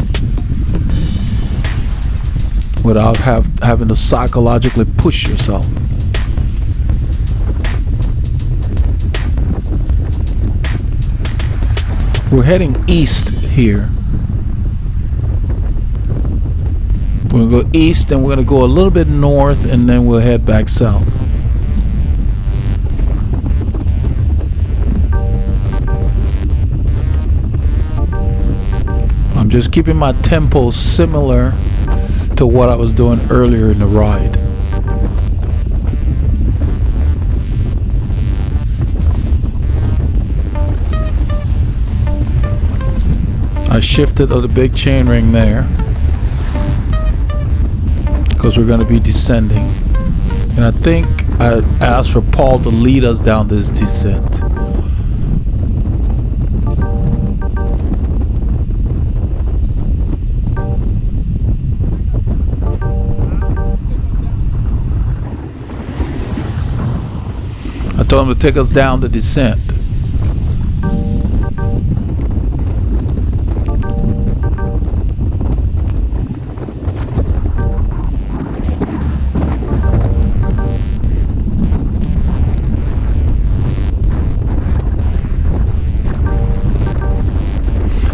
without having to psychologically push yourself. We're heading east here. We're going to go east, and we're going to go a little bit north, and then we'll head back south. I'm just keeping my tempo similar to what I was doing earlier in the ride. I shifted the big chainring there because we're going to be descending, and I think I asked for Paul to lead us down this descent. I told him to take us down the descent.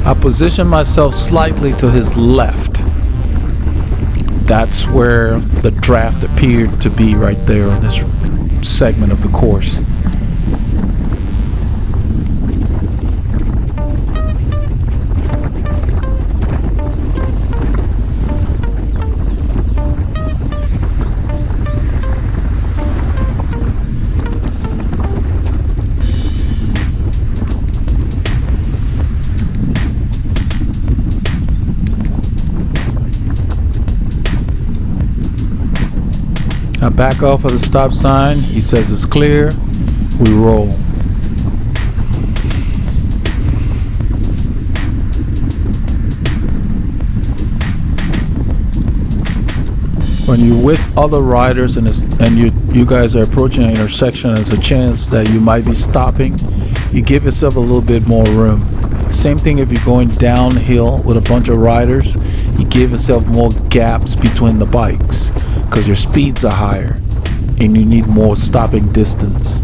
I positioned myself slightly to his left. That's where the draft appeared to be, right there on this segment of the course. I back off of the stop sign. He says it's clear. We roll. When you're with other riders and you guys are approaching an intersection, there's a chance that you might be stopping. You give yourself a little bit more room. Same thing if you're going downhill with a bunch of riders. You give yourself more gaps between the bikes because your speeds are higher and you need more stopping distance.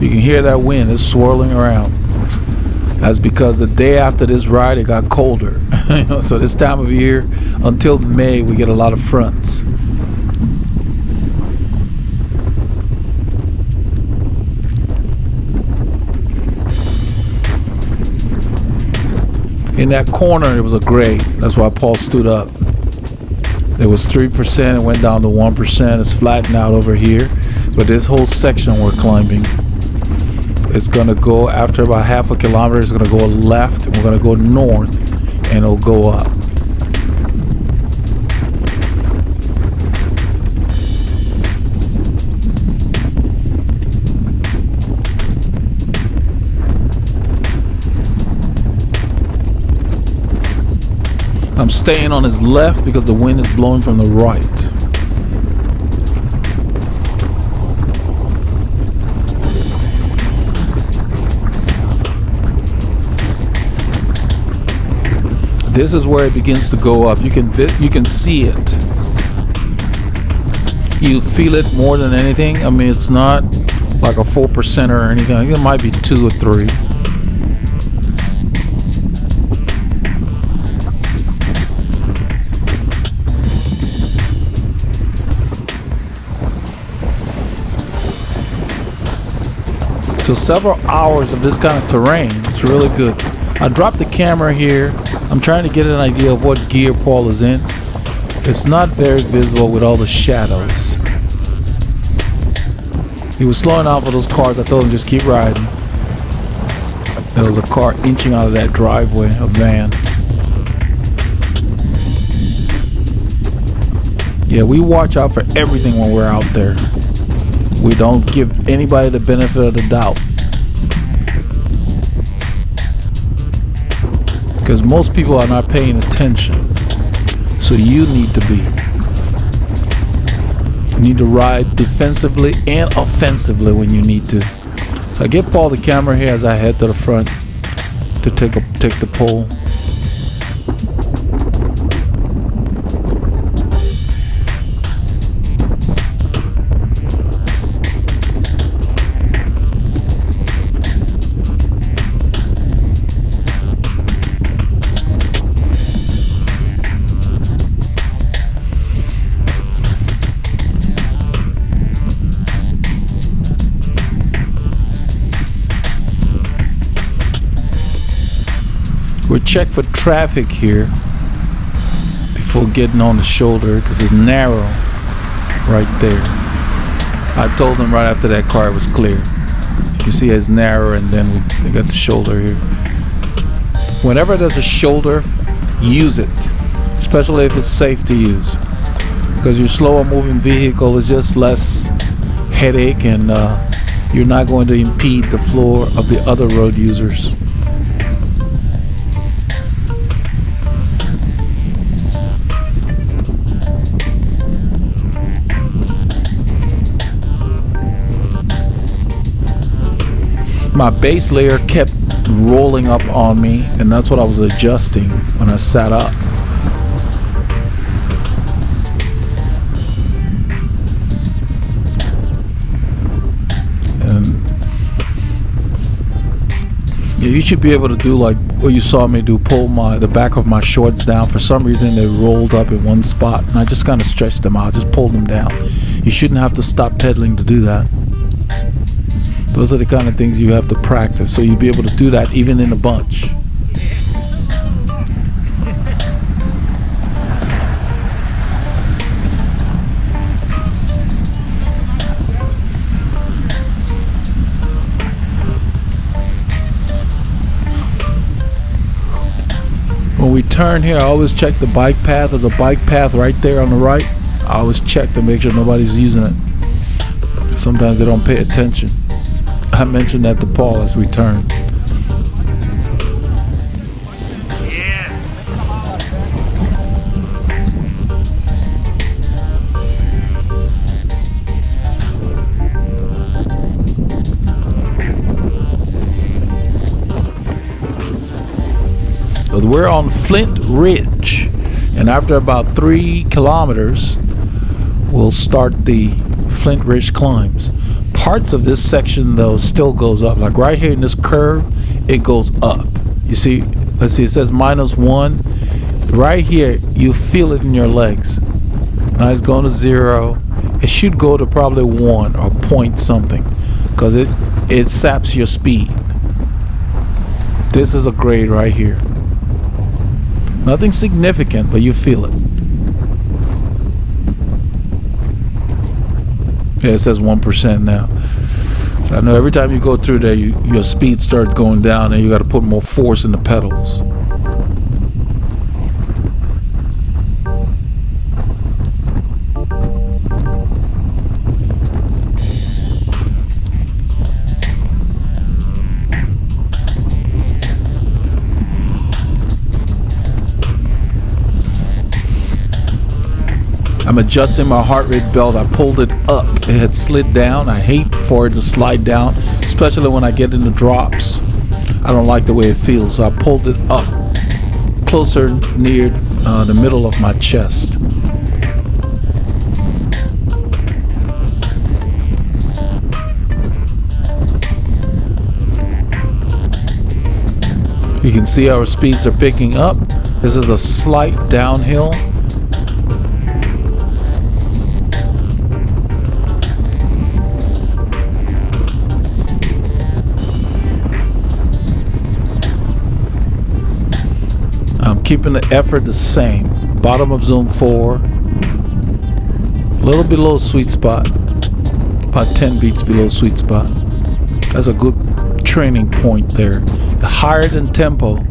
You can hear that wind, it's swirling around. That's because the day after this ride it got colder. So this time of year until May we get a lot of fronts. In that corner, it was a grade. That's why Paul stood up. It was 3%. It went down to 1%. It's flattened out over here. But this whole section we're climbing, it's going to go, after about half a kilometer, it's going to go left. And we're going to go north, and it'll go up. I'm staying on his left because the wind is blowing from the right. This is where it begins to go up. You can see it. You feel it more than anything. I mean, it's not like a 4% or anything. I think it might be 2 or 3. So several hours of this kind of terrain. It's really good. I dropped the camera here. I'm trying to get an idea of what gear Paul is in. It's not very visible with all the shadows. He was slowing off of those cars. I told him just keep riding. There was a car inching out of that driveway, a van. Yeah, we watch out for everything when we're out there. We don't give anybody the benefit of the doubt. Because most people are not paying attention. So you need to be. You need to ride defensively and offensively when you need to. So I give Paul the camera here as I head to the front to take the pole. We'll check for traffic here before getting on the shoulder because it's narrow right there. I told them right after that car was clear. You see it's narrow, and then we got the shoulder here. Whenever there's a shoulder, use it, especially if it's safe to use, because your slower moving vehicle is just less headache, and you're not going to impede the flow of the other road users. My base layer kept rolling up on me, and that's what I was adjusting when I sat up. And yeah, you should be able to do like what you saw me do, pull the back of my shorts down. For some reason they rolled up in one spot, and I just kind of stretched them out, just pulled them down. You shouldn't have to stop pedaling to do that. Those are the kind of things you have to practice, so you'll be able to do that even in a bunch. When we turn here, I always check the bike path. There's a bike path right there on the right. I always check to make sure nobody's using it. Sometimes they don't pay attention. I mentioned that to Paul as we turned. So we're on Flint Ridge, and after about 3 kilometers, we'll start the Flint Ridge climbs. Parts of this section though still goes up, like right here in this curve it goes up. You see, let's see, it says -1 right here. You feel it in your legs. Now it's going to 0. It should go to probably 1 or point something, because it saps your speed. This is a grade right here, nothing significant, but you feel it. Yeah, it says 1% now. So I know every time you go through there, your speed starts going down, and you got to put more force in the pedals. I'm adjusting my heart rate belt. I pulled it up. It had slid down. I hate for it to slide down, especially when I get into drops. I don't like the way it feels, so I pulled it up. closer near the middle of my chest. You can see our speeds are picking up. This is a slight downhill. I'm keeping the effort the same. Bottom of zone 4. A little below sweet spot. About 10 beats below sweet spot. That's a good training point there. Higher than tempo.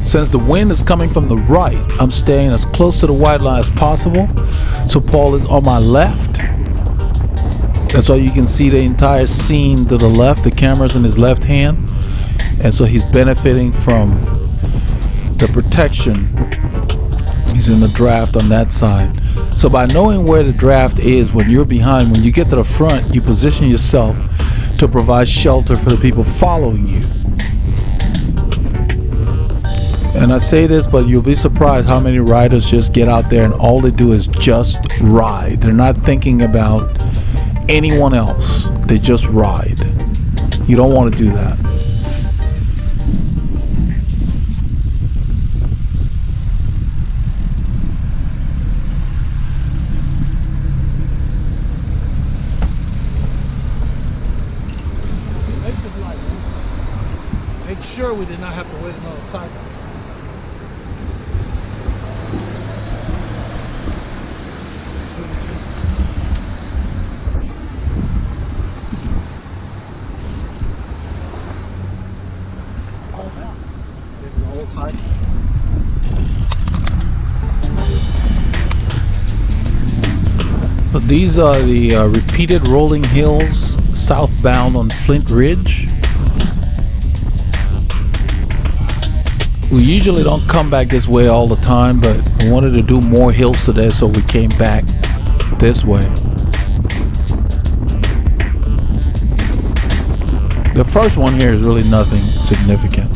Since the wind is coming from the right, I'm staying as close to the white line as possible. So Paul is on my left. That's why you can see the entire scene to the left. The camera's in his left hand. And so he's benefiting from the protection. He's in the draft on that side. So by knowing where the draft is when you're behind, when you get to the front, you position yourself to provide shelter for the people following you. And I say this, but you'll be surprised how many riders just get out there and all they do is just ride. They're not thinking about anyone else. They just ride. You don't want to do that. Make sure we did not have to wait another cycle. These are the repeated rolling hills southbound on Flint Ridge. We usually don't come back this way all the time, but we wanted to do more hills today, so we came back this way. The first one here is really nothing significant.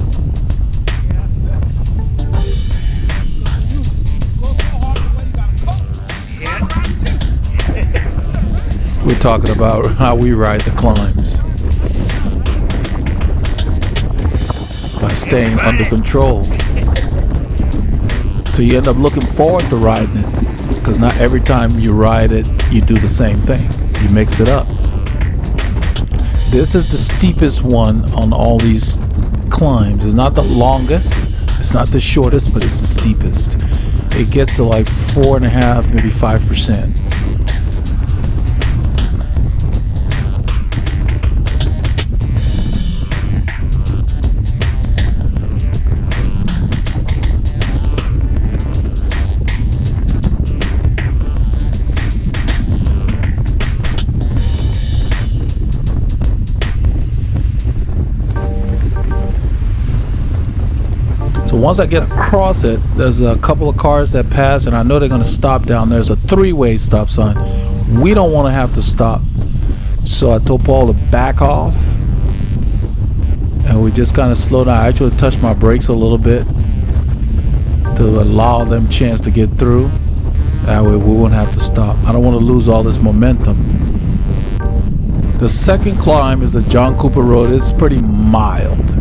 We're talking about how we ride the climbs. By staying under control. So you end up looking forward to riding it. Because not every time you ride it, you do the same thing. You mix it up. This is the steepest one on all these climbs. It's not the longest. It's not the shortest, but it's the steepest. It gets to like 4.5%, maybe 5%. Once I get across it, there's a couple of cars that pass, and I know they're going to stop down. There's a 3-way stop sign. We don't want to have to stop. So I told Paul to back off. And we just kind of slowed down. I actually touched my brakes a little bit to allow them a chance to get through. That way we won't have to stop. I don't want to lose all this momentum. The second climb is a John Cooper Road. It's pretty mild.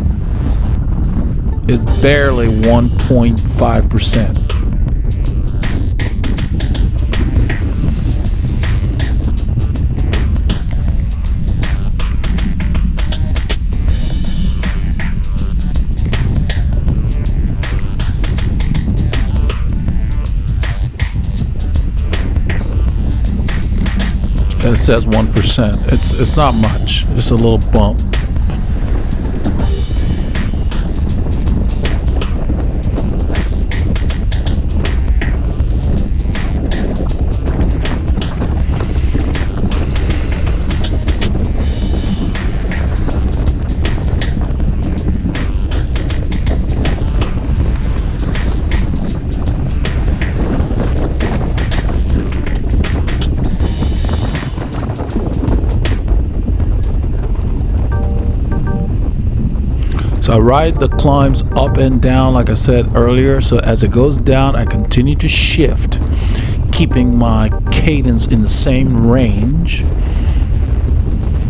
It's barely 1.5%. It says 1%. It's not much. Just a little bump. So I ride the climbs up and down like I said earlier. So as it goes down, I continue to shift, keeping my cadence in the same range.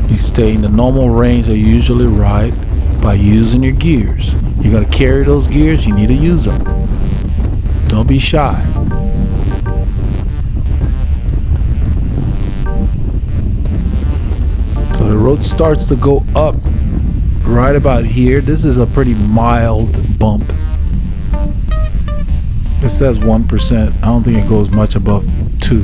You stay in the normal range that you usually ride by using your gears. You're going to carry those gears, you need to use them. Don't be shy. So the road starts to go up right about here. This is a pretty mild bump. It says 1%. I don't think it goes much above 2.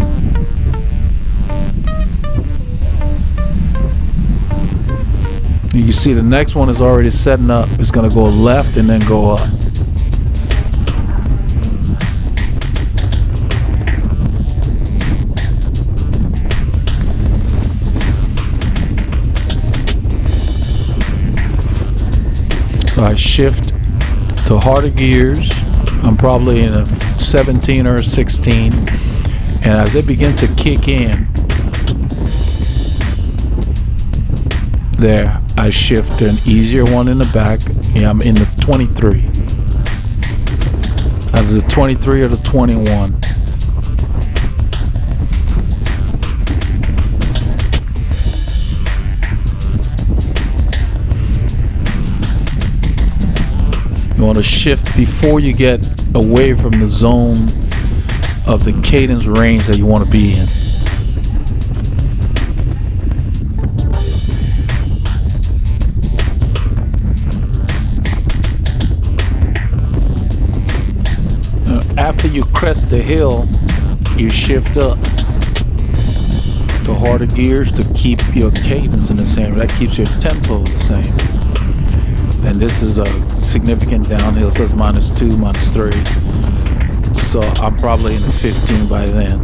You see the next one is already setting up. It's going to go left and then go up. So I shift to harder gears. I'm probably in a 17 or a 16. And as it begins to kick in, there, I shift to an easier one in the back. Yeah, I'm in the 23. Either the 23 or the 21. You want to shift before you get away from the zone of the cadence range that you want to be in. After you crest the hill, you shift up to harder gears to keep your cadence in the same. That keeps your tempo the same. And this is a significant downhill. It says -2, -3. So I'm probably in the 15 by then.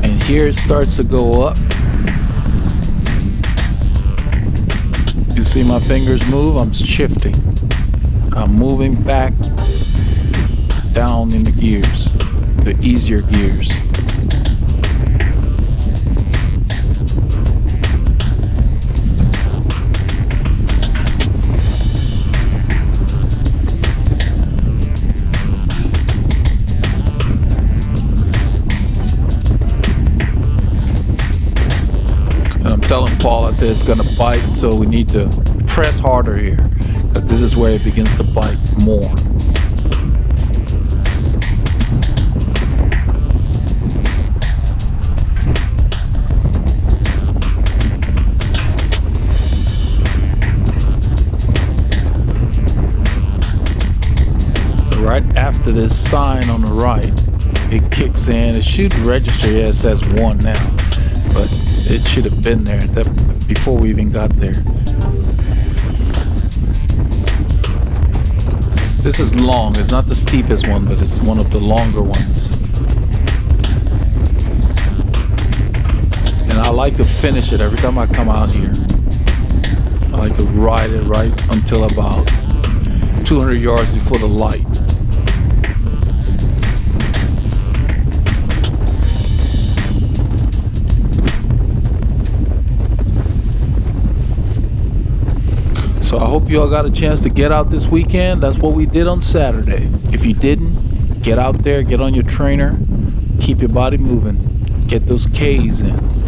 And here it starts to go up. You see my fingers move, I'm shifting. I'm moving back down in the gears, the easier gears. Telling Paul, I said it's gonna bite, so we need to press harder here, because this is where it begins to bite more. So right after this sign on the right, it kicks in. It should register. Yeah, it says 1 now, but it should have been there before we even got there. This is long. It's not the steepest one, but it's one of the longer ones. And I like to finish it every time I come out here. I like to ride it right until about 200 yards before the light. So I hope you all got a chance to get out this weekend. That's what we did on Saturday. If you didn't, get out there, get on your trainer, keep your body moving, get those K's in.